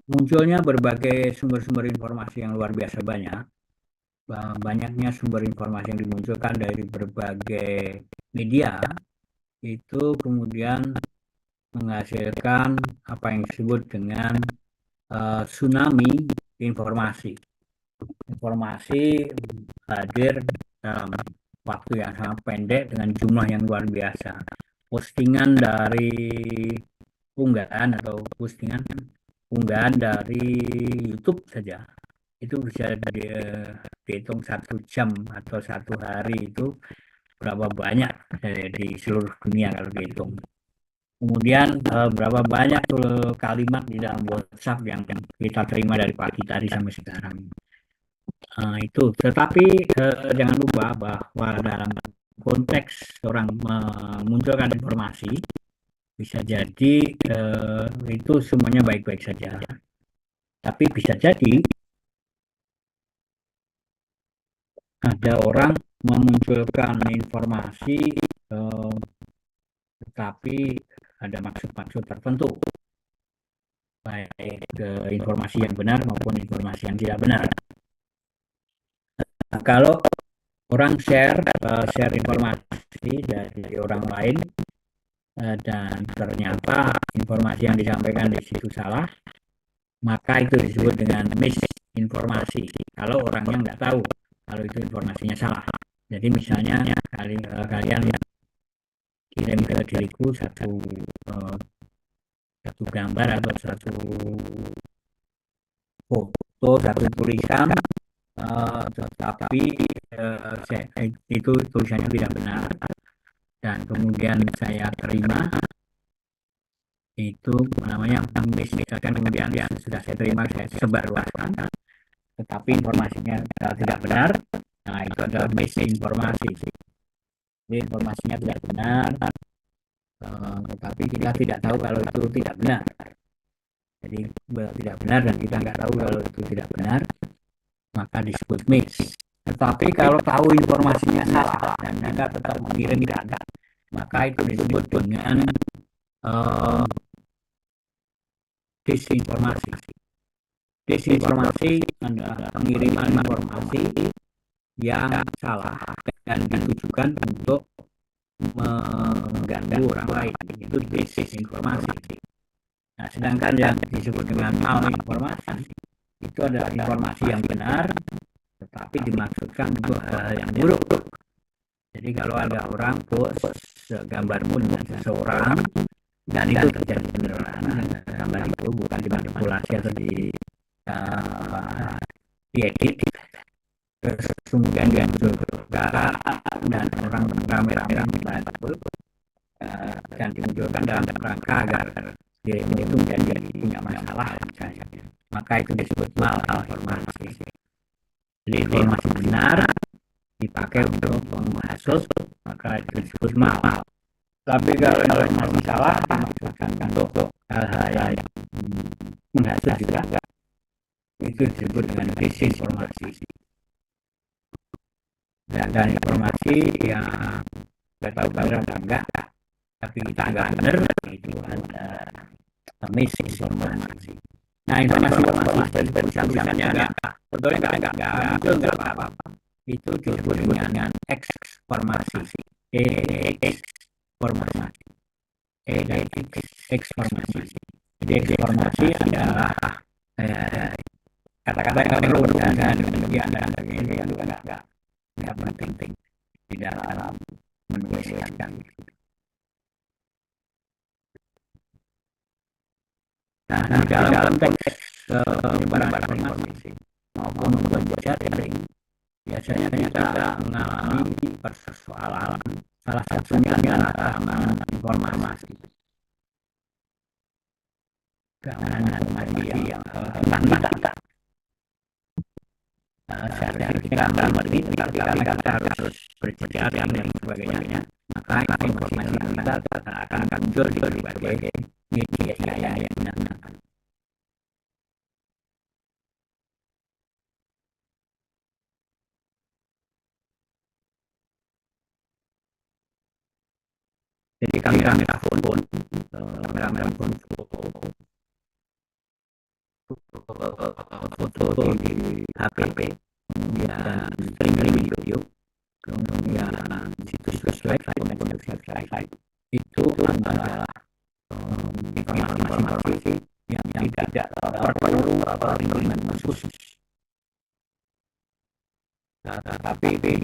munculnya berbagai sumber-sumber informasi yang luar biasa banyak. Banyaknya sumber informasi yang dimunculkan dari berbagai media itu kemudian menghasilkan apa yang disebut dengan tsunami informasi. Informasi hadir dalam waktu yang sangat pendek dengan jumlah yang luar biasa. Postingan dari unggahan dari YouTube saja itu bisa dihitung 1 jam atau 1 hari itu berapa banyak di seluruh dunia kalau dihitung. Kemudian berapa banyak kalimat di dalam WhatsApp yang kita terima dari pagi tadi sampai sekarang. Itu. Tetapi jangan lupa bahwa dalam konteks orang memunculkan informasi bisa jadi itu semuanya baik-baik saja. Tapi bisa jadi ada orang memunculkan informasi tetapi ada maksud-maksud tertentu, baik informasi yang benar maupun informasi yang tidak benar. Nah, kalau orang share informasi dari orang lain dan ternyata informasi yang disampaikan di situ salah, maka itu disebut dengan misinformasi. Kalau orangnya nggak tahu kalau itu informasinya salah. Jadi misalnya kalian kirim ke diriku satu gambar atau satu foto, satu tulisan, tetapi itu tulisannya tidak benar, dan kemudian saya terima itu namanya misalkan, kemudian sudah saya terima, saya sebarluaskan, tetapi informasinya tidak benar. Nah, itu adalah misinformasi. Jadi informasinya tidak benar, tetapi kita tidak tahu kalau itu tidak benar. Jadi tidak benar dan kita nggak tahu kalau itu tidak benar, maka disebut mis. Tetapi kalau tahu informasinya salah dan Anda tetap mengirimkan, maka itu disebut dengan disinformasi. Disinformasi adalah pengiriman informasi yang salah dan ditujukan untuk mengganggu orang lain. Itu disinformasi. Nah, sedangkan yang disebut dengan malinformasi itu adalah informasi yang benar tetapi dimaksudkan untuk hal yang buruk. Jadi kalau ada orang post gambarmu dengan seseorang dan itu terjadi beneran, gambar itu bukan dimanipulasi atau diedit, terus kemudian dia muncul darah dan orang rame-rame membantu dan dimunculkan dalam rangka agar dirimu itu menjadi punya masalah misalnya, maka itu disebut malinformasi. Jadi informasi benar dipakai untuk menghasut, maka itu disebut mal. Tapi kalau informasi salah dimaksudkan untuk hal-hal yang menghasut juga, itu disebut dengan disinformasi. Dan informasi yang nggak tahu benar atau enggak, tapi kita nggak benar, itu ada misinformasi. Nah, informasi seperti tulisannya sebetulnya nggak muncul nggak apa-apa. Itu disebut dengan eksformasi. Eksformasi. Eksformasi. Jadi eksformasi adalah kata-kata yang perlu dan demikian dan sebagainya yang juga nggak penting di dalam menuliskan. Nah, di dalam konteks penyebaran informasi maupun membuat jaring, biasanya kita mengalami persoalan. Salah satunya adalah keamanan informasi. Keamanan informasi yang tentang sertifikat karena kita harus berjejaring dan sebagainya, maka informasi kita akan muncul di berbagai media yang digunakan. Jadi kamera pun foto di HP, kemudian streaming video, kemudian situs website dan website itu adalah informasi yang tidak perlu perlindungan khusus. Tapi di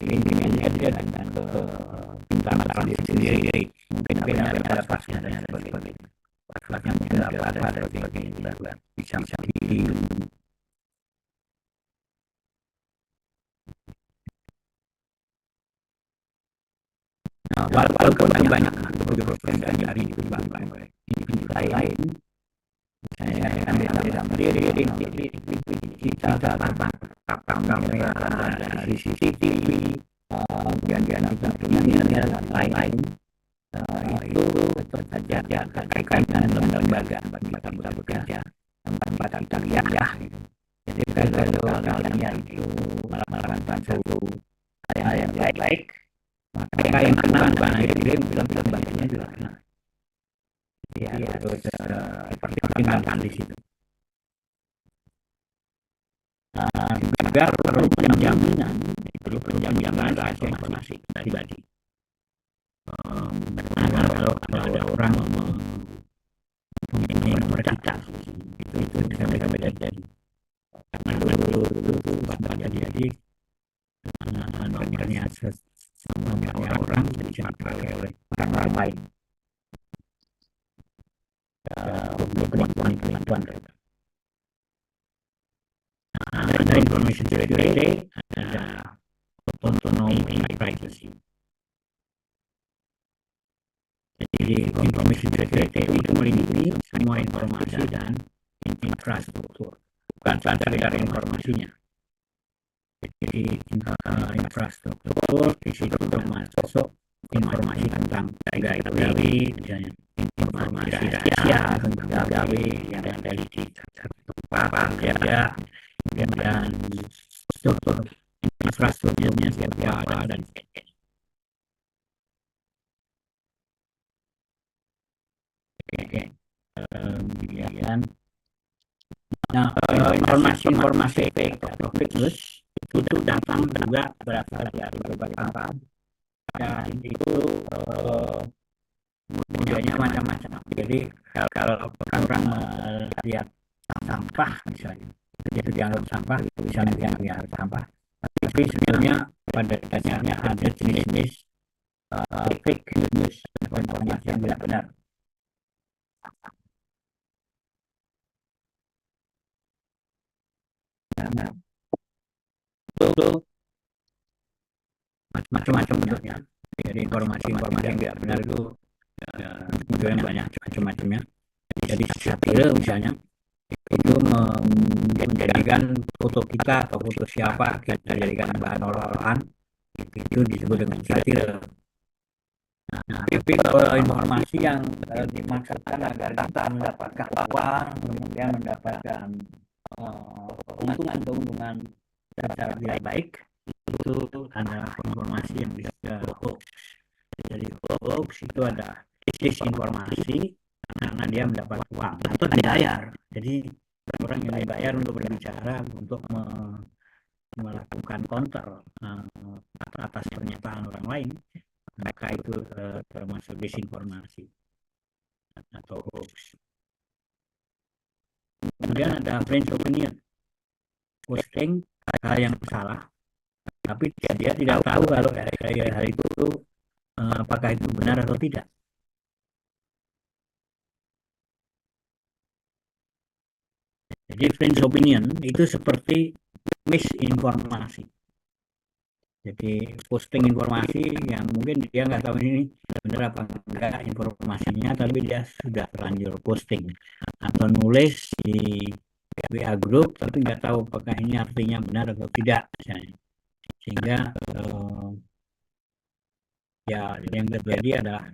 media dan internet sendiri mungkin ada pasnya dan sebagainya. Pasnya mungkin ada sebagainya bisa di walaupun banyak grup dari individu lain, saya ambil sendiri kita tentang kamera dari CCTV, kemudian kita punya lain-lain, itu tentu saja terkait dengan lembaga tempat kita bekerja, tempat kita lihat. Jadi kalau kalian itu melakukan satu hal yang baik, maka yang kena bukan hanya dia bilang banyaknya juga kena. Ya, terus pertimbangkan di situ. Juga perlu penjaminan rahasia informasi pribadi. Kalau ada orang mempunyai nomor kita, itu bisa beda jadi. Karena dulu sempat jadi nomornya orang bisa dipakai oleh orang lain. Untuk penipuan. Ada information security, ada autonomy privacy. Jadi information security itu melindungi semua informasi dan infrastruktur, bukan saja dari informasinya. Jadi infrastruktur di situ termasuk informasi tentang pegawai, misalnya informasi rahasia tentang pegawai yang ada di tempat kerja, dan struktur infrastrukturnya seperti apa dan sebagainya. Kemudian, nah informasi atau fake news itu datang juga berasal dari berbagai tempat dan itu modelnya macam-macam. Jadi kalau orang lihat sampah misalnya, itu dianggap sampah, misalnya dianggap sampah. Tapi sebenarnya pada dasarnya ada jenis-jenis fake news atau informasi yang tidak benar. Nah, itu macam-macam bentuknya. Jadi informasi yang tidak benar itu munculnya banyak macam-macamnya. Jadi satire misalnya itu menjadikan foto kita atau foto siapa kita jadikan bahan olok-olokan, itu disebut dengan satire. Nah, tapi kalau informasi yang dimaksudkan agar kita mendapatkan uang, kemudian mendapatkan keuntungan secara tidak baik, itu adalah informasi yang disebut hoax. Jadi hoax itu ada disinformasi karena dia mendapat uang atau dibayar. Jadi orang yang dibayar untuk berbicara untuk melakukan counter atas pernyataan orang lain, maka itu termasuk disinformasi atau hoax. Kemudian ada French opinion, posting hal yang salah, tapi dia tidak tahu kalau hal itu apakah itu benar atau tidak. Jadi French opinion itu seperti misinformasi. Jadi posting informasi yang mungkin dia nggak tahu ini benar apa enggak informasinya, tapi dia sudah terlanjur posting atau nulis di WA group, tapi nggak tahu apakah ini artinya benar atau tidak, misalnya. Sehingga ya yang terjadi adalah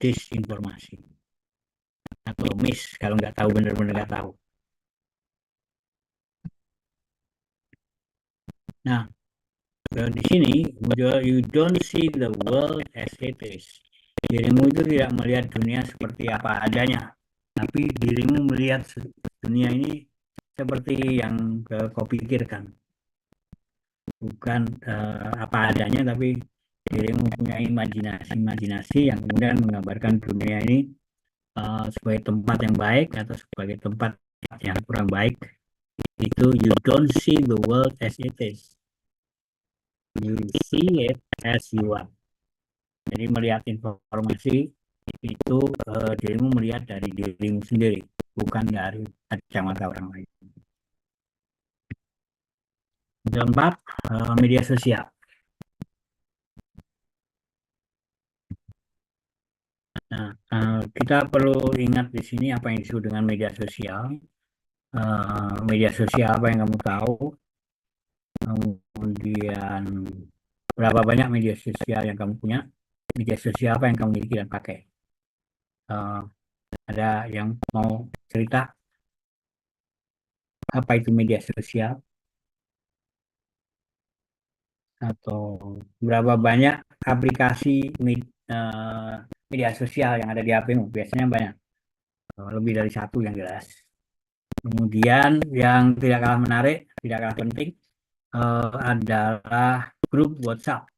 disinformasi atau miss kalau nggak tahu, benar-benar nggak tahu. Nah, di sini you don't see the world as it is. Dirimu itu tidak melihat dunia seperti apa adanya, tapi dirimu melihat dunia ini seperti yang kau pikirkan, bukan apa adanya, tapi dirimu punya imajinasi yang kemudian menggambarkan dunia ini sebagai tempat yang baik atau sebagai tempat yang kurang baik. Itu you don't see the world as it is, you see it as you are. Jadi melihat informasi itu dirimu melihat dari dirimu sendiri, bukan dari kacamata orang lain. Keempat, media sosial. Nah, kita perlu ingat di sini apa yang disebut dengan media sosial. Media sosial apa yang kamu tahu, kemudian berapa banyak media sosial yang kamu punya, media sosial apa yang kamu miliki dan pakai. Uh, ada yang mau cerita apa itu media sosial atau berapa banyak aplikasi media sosial yang ada di HP-mu? Biasanya banyak, lebih dari satu yang jelas. Kemudian yang tidak kalah menarik, tidak kalah penting, adalah grup WhatsApp.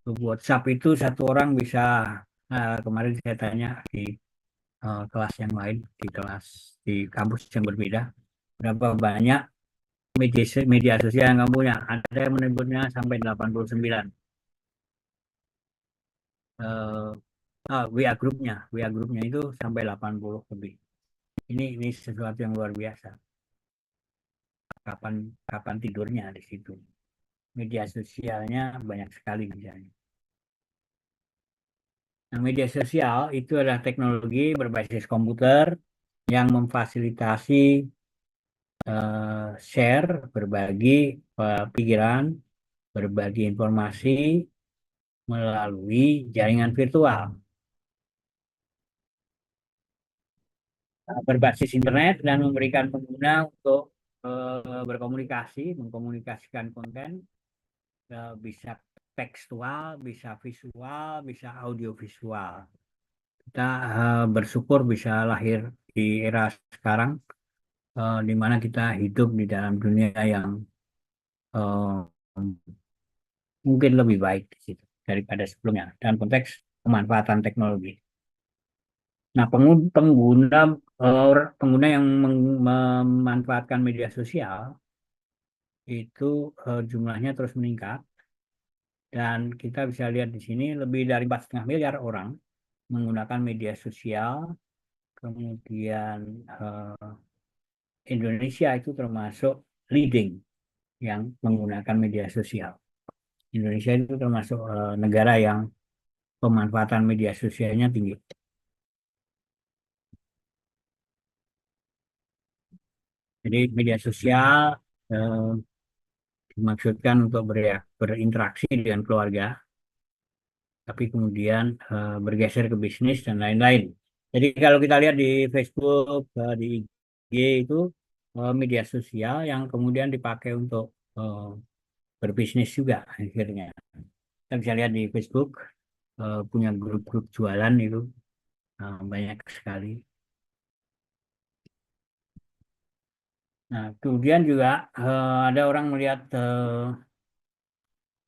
Grup WhatsApp itu satu orang bisa, kemarin saya tanya di kelas yang lain, di kelas di kampus yang berbeda, berapa banyak media sosial yang kamu punya? Ada yang menyebutnya sampai 89. WA grupnya itu sampai 80 lebih. Ini sesuatu yang luar biasa. Kapan kapan tidurnya di situ. Media sosialnya banyak sekali misalnya. Nah, media sosial itu adalah teknologi berbasis komputer yang memfasilitasi share, berbagi pikiran, berbagi informasi melalui jaringan virtual. Berbasis internet dan memberikan pengguna untuk berkomunikasi, mengkomunikasikan konten, bisa tekstual, bisa visual, bisa audiovisual. Kita bersyukur bisa lahir di era sekarang, di mana kita hidup di dalam dunia yang uh, mungkin lebih baik di situ daripada sebelumnya dalam konteks pemanfaatan teknologi. Nah, pengguna pengguna yang memanfaatkan media sosial itu jumlahnya terus meningkat, dan kita bisa lihat di sini lebih dari 4,5 miliar orang menggunakan media sosial. Kemudian Indonesia itu termasuk leading yang menggunakan media sosial. Indonesia itu termasuk negara yang pemanfaatan media sosialnya tinggi. Jadi media sosial eh, dimaksudkan untuk berinteraksi dengan keluarga, tapi kemudian bergeser ke bisnis dan lain-lain. Jadi kalau kita lihat di Facebook, di IG itu media sosial yang kemudian dipakai untuk berbisnis juga akhirnya. Kita bisa lihat di Facebook punya grup-grup jualan itu banyak sekali. Nah, kemudian juga ada orang melihat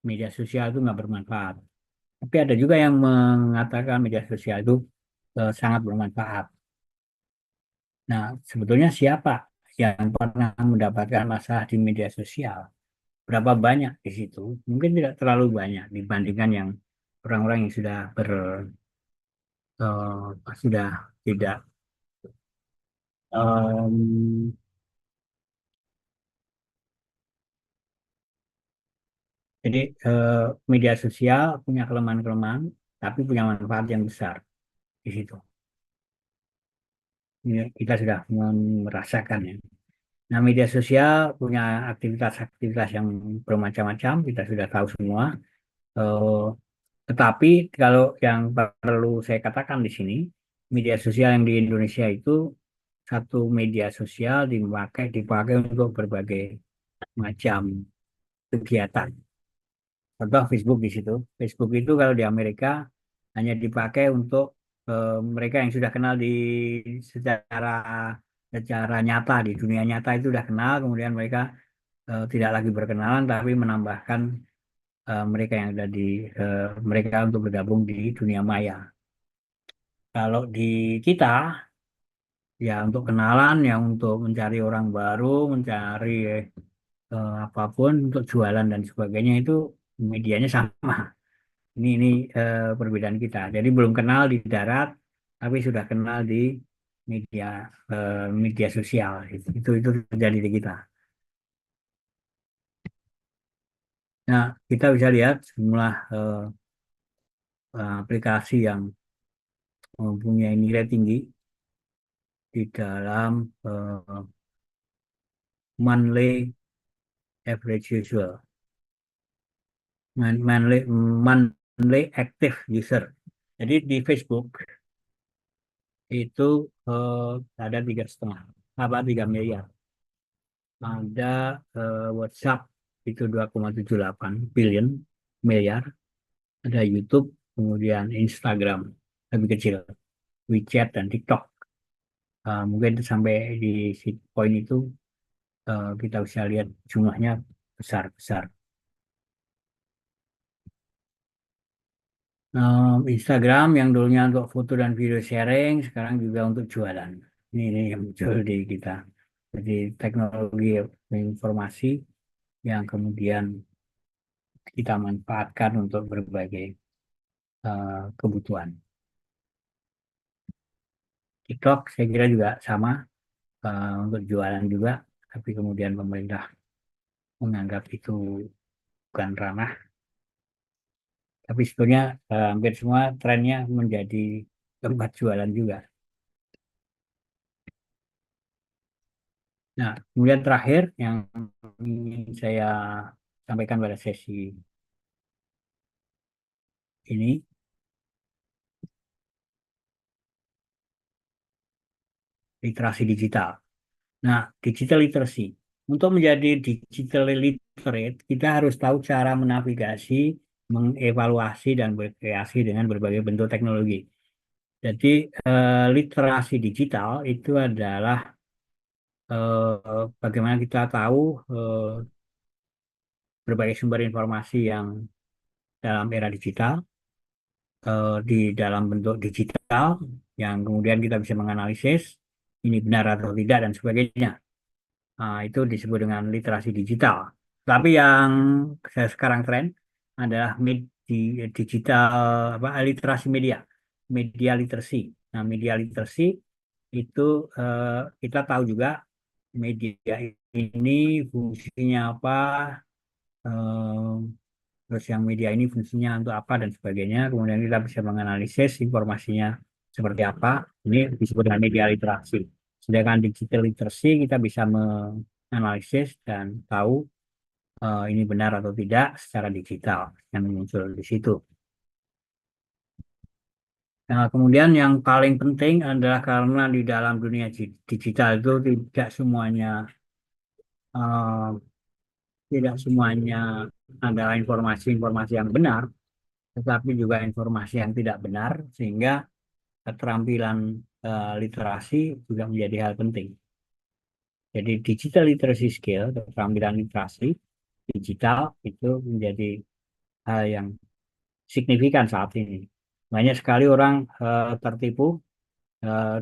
media sosial itu nggak bermanfaat. Tapi ada juga yang mengatakan media sosial itu sangat bermanfaat. Nah, sebetulnya siapa yang pernah mendapatkan masalah di media sosial? Berapa banyak di situ? Mungkin tidak terlalu banyak dibandingkan yang orang-orang yang sudah tidak em, jadi media sosial punya kelemahan-kelemahan, tapi punya manfaat yang besar di situ. Ini kita sudah merasakan ya. Nah, media sosial punya aktivitas-aktivitas yang bermacam-macam, kita sudah tahu semua. Eh, Tetapi kalau yang perlu saya katakan di sini, media sosial yang di Indonesia itu satu media sosial dipakai untuk berbagai macam kegiatan. Contoh Facebook di situ. Facebook itu kalau di Amerika hanya dipakai untuk mereka yang sudah kenal secara secara nyata di dunia nyata itu sudah kenal, kemudian mereka tidak lagi berkenalan tapi menambahkan mereka yang ada mereka untuk bergabung di dunia maya. Kalau di kita ya untuk kenalan, ya untuk mencari orang baru, mencari apapun untuk jualan dan sebagainya itu medianya sama. Ini perbedaan kita. Jadi belum kenal di darat, tapi sudah kenal di media media sosial. Itu terjadi di kita. Nah, kita bisa lihat jumlah aplikasi yang mempunyai nilai tinggi di dalam monthly average user, monthly active user. Jadi di Facebook itu ada 3,5, 3 miliar. Ada WhatsApp itu 2,78 billion miliar. Ada YouTube, kemudian Instagram lebih kecil, WeChat dan TikTok. Mungkin sampai di poin itu kita bisa lihat jumlahnya besar-besar. Instagram yang dulunya untuk foto dan video sharing, sekarang juga untuk jualan. Ini yang muncul di kita. Jadi teknologi informasi yang kemudian kita manfaatkan untuk berbagai kebutuhan. TikTok saya kira juga sama untuk jualan juga, tapi kemudian pemerintah menganggap itu bukan ranah. Tapi sebetulnya hampir semua trennya menjadi tempat jualan juga. Nah, kemudian terakhir yang ingin saya sampaikan pada sesi ini, literasi digital. Nah, digital literacy. Untuk menjadi digital literate, kita harus tahu cara menavigasi, mengevaluasi, dan berkreasi dengan berbagai bentuk teknologi. Jadi, literasi digital itu adalah bagaimana kita tahu berbagai sumber informasi yang dalam era digital, di dalam bentuk digital, yang kemudian kita bisa menganalisis ini benar atau tidak dan sebagainya. Nah, itu disebut dengan literasi digital. Tapi yang saya sekarang tren adalah digital apa literasi media, media literacy. Nah, media literacy itu eh, kita tahu juga media ini fungsinya apa, eh, terus yang media ini fungsinya untuk apa dan sebagainya. Kemudian kita bisa menganalisis informasinya seperti apa. Ini disebut dengan media literasi. Sedangkan digital literacy kita bisa menganalisis dan tahu ini benar atau tidak secara digital yang muncul di situ. Nah, kemudian yang paling penting adalah karena di dalam dunia digital itu eh, tidak semuanya adalah informasi-informasi yang benar, tetapi juga informasi yang tidak benar, sehingga keterampilan literasi juga menjadi hal penting. Jadi digital literacy skill, keterampilan literasi digital itu menjadi hal yang signifikan saat ini. Banyak sekali orang tertipu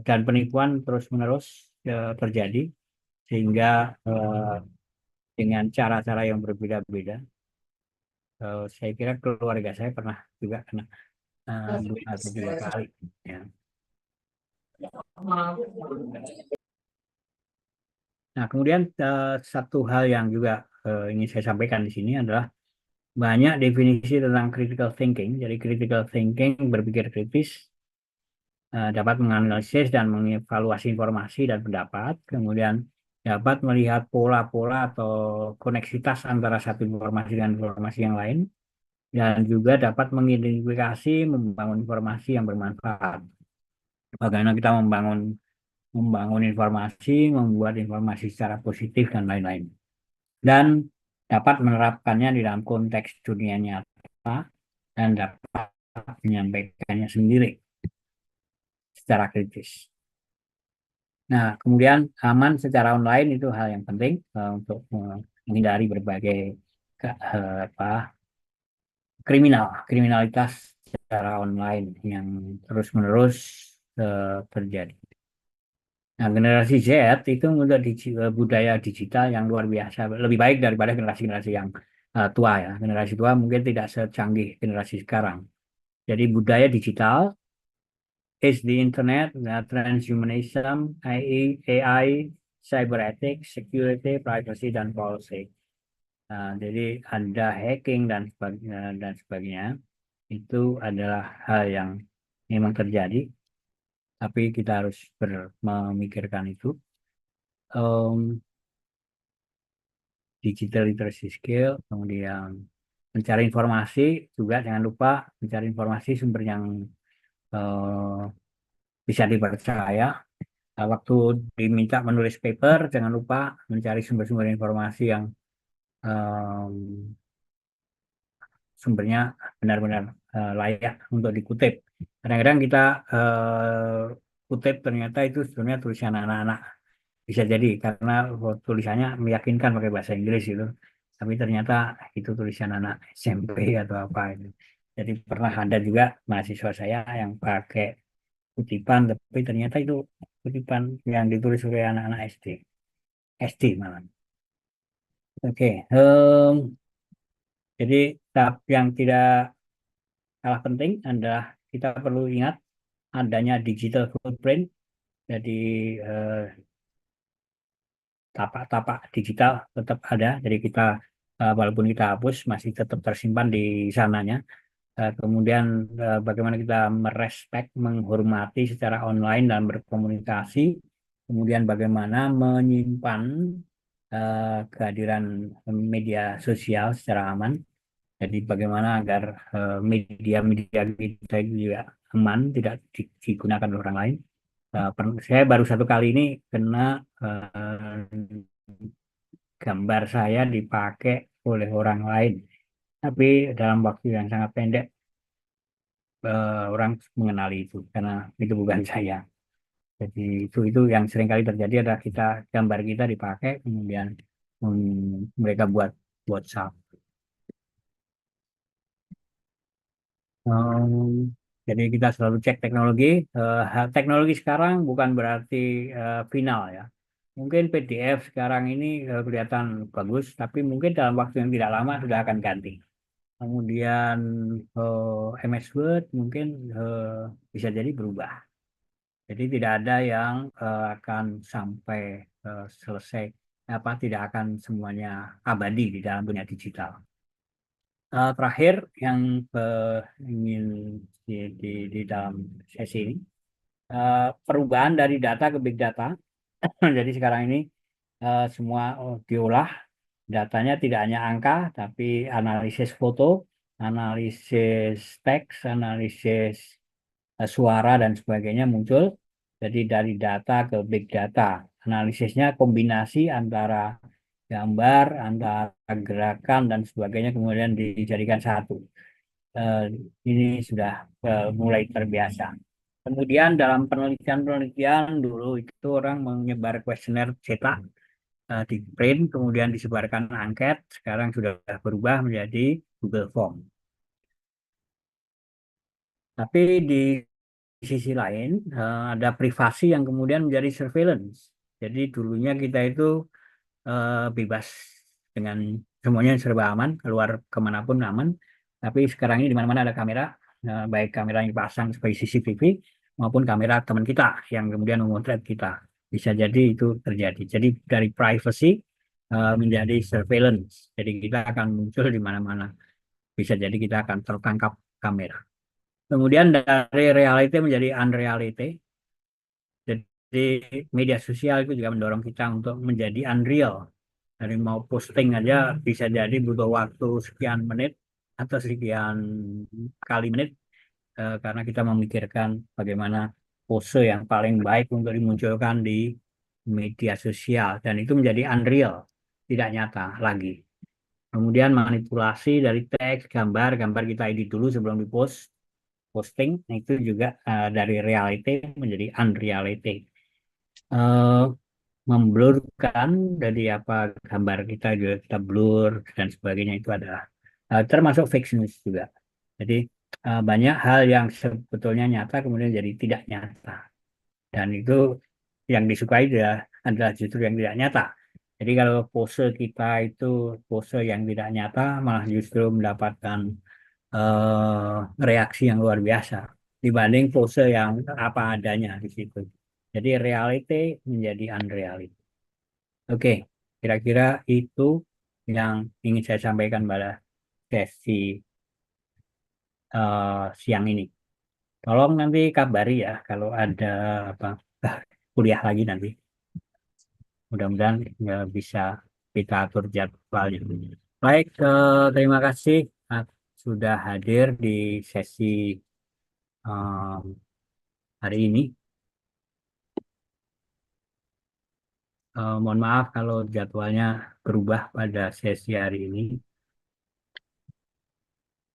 dan penipuan terus-menerus terjadi, sehingga dengan cara-cara yang berbeda-beda, saya kira keluarga saya pernah juga kena 2 atau 3 kali. Ya. Nah, kemudian satu hal yang juga ingin saya sampaikan di sini adalah banyak definisi tentang critical thinking. Jadi critical thinking berpikir kritis, dapat menganalisis dan mengevaluasi informasi dan pendapat, kemudian dapat melihat pola-pola atau koneksitas antara satu informasi dan informasi yang lain, dan juga dapat mengidentifikasi, membangun informasi yang bermanfaat. Bagaimana kita membangun membangun informasi, membuat informasi secara positif dan lain-lain. Dan dapat menerapkannya di dalam konteks dunia nyata dan dapat menyampaikannya sendiri secara kritis. Nah, kemudian aman secara online itu hal yang penting untuk menghindari berbagai kriminalitas secara online yang terus-menerus terjadi. Nah, generasi Z itu untuk budaya digital yang luar biasa, lebih baik daripada generasi-generasi yang tua ya. Generasi tua mungkin tidak secanggih generasi sekarang. Jadi budaya digital is the internet, transhumanism, AI, cyber ethics, security, privacy, dan policy. Jadi ada hacking dan sebagainya. Itu adalah hal yang memang terjadi, tapi kita harus memikirkan itu. Digital literacy skill, kemudian mencari informasi juga jangan lupa mencari informasi sumber yang eh, bisa dipercaya. Waktu diminta menulis paper, jangan lupa mencari sumber-sumber informasi yang em, sumbernya benar-benar layak untuk dikutip. Kadang-kadang kita kutip ternyata itu sebenarnya tulisan anak-anak. Bisa jadi karena tulisannya meyakinkan pakai bahasa Inggris itu. Tapi ternyata itu tulisan anak SMP atau apa itu. Jadi pernah ada juga mahasiswa saya yang pakai kutipan, tapi ternyata itu kutipan yang ditulis oleh anak-anak SD. SD malah. Oke, jadi tahap yang tidak kalah penting adalah kita perlu ingat adanya digital footprint. Jadi eh, tapak-tapak digital tetap ada. Jadi kita walaupun kita hapus masih tetap tersimpan di sananya. Kemudian bagaimana kita merespek, menghormati secara online dan berkomunikasi. Kemudian bagaimana menyimpan kehadiran media sosial secara aman. Jadi bagaimana agar media-media kita itu juga aman, tidak digunakan oleh orang lain. Saya baru 1 kali ini kena gambar saya dipakai oleh orang lain, tapi dalam waktu yang sangat pendek orang mengenali itu karena itu bukan saya. Jadi itu yang sering kali terjadi adalah gambar kita dipakai kemudian mereka buat WhatsApp. Jadi kita selalu cek teknologi. Teknologi sekarang bukan berarti final ya. Mungkin PDF sekarang ini kelihatan bagus, tapi mungkin dalam waktu yang tidak lama sudah akan ganti. Kemudian MS Word mungkin bisa jadi berubah. Jadi tidak ada yang akan sampai selesai, apa tidak akan semuanya abadi di dalam dunia digital. Terakhir yang ingin di dalam sesi ini, perubahan dari data ke big data. Jadi sekarang ini semua diolah Datanya tidak hanya angka, tapi analisis foto, analisis teks, analisis suara dan sebagainya muncul. Jadi dari data ke big data. Analisisnya kombinasi antara gambar, antara gerakan dan sebagainya kemudian dijadikan satu. Eh, ini sudah mulai terbiasa. Kemudian dalam penelitian-penelitian dulu itu orang menyebar kuesioner cetak di print, kemudian disebarkan angket. Sekarang sudah berubah menjadi Google Form. Tapi di sisi lain ada privasi yang kemudian menjadi surveillance. Jadi dulunya kita itu bebas dengan semuanya serba aman, keluar kemanapun aman. Tapi sekarang ini di mana-mana ada kamera, baik kamera yang dipasang sebagai CCTV maupun kamera teman kita yang kemudian memotret kita. Bisa jadi itu terjadi. Jadi dari privacy menjadi surveillance. Jadi kita akan muncul di mana-mana. Bisa jadi kita akan tertangkap kamera. Kemudian dari reality menjadi unreality. Jadi media sosial itu juga mendorong kita untuk menjadi unreal. Dari mau posting aja bisa jadi butuh waktu sekian menit atau sekian kali menit karena kita memikirkan bagaimana pose yang paling baik untuk dimunculkan di media sosial dan itu menjadi unreal, tidak nyata lagi. Kemudian manipulasi dari teks, gambar, gambar kita edit dulu sebelum dipost, posting, nah itu juga dari reality menjadi unreality. Eh, Memblurkan dari apa gambar kita juga kita blur dan sebagainya itu adalah termasuk fake news juga. Jadi banyak hal yang sebetulnya nyata kemudian jadi tidak nyata dan itu yang disukai adalah justru yang tidak nyata. Jadi kalau pose kita itu pose yang tidak nyata malah justru mendapatkan reaksi yang luar biasa dibanding pose yang apa adanya di situ. Jadi reality menjadi unreality. Oke, kira-kira itu yang ingin saya sampaikan pada sesi siang ini. Tolong nanti kabari ya kalau ada apa kuliah lagi nanti. Mudah-mudahan ya, bisa kita atur jadwalnya. Baik, terima kasih sudah hadir di sesi eh, hari ini. Mohon maaf kalau jadwalnya berubah pada sesi hari ini.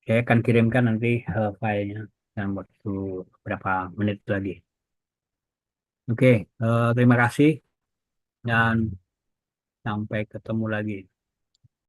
Saya akan kirimkan nanti filenya dalam waktu beberapa menit lagi. Oke, terima kasih dan sampai ketemu lagi.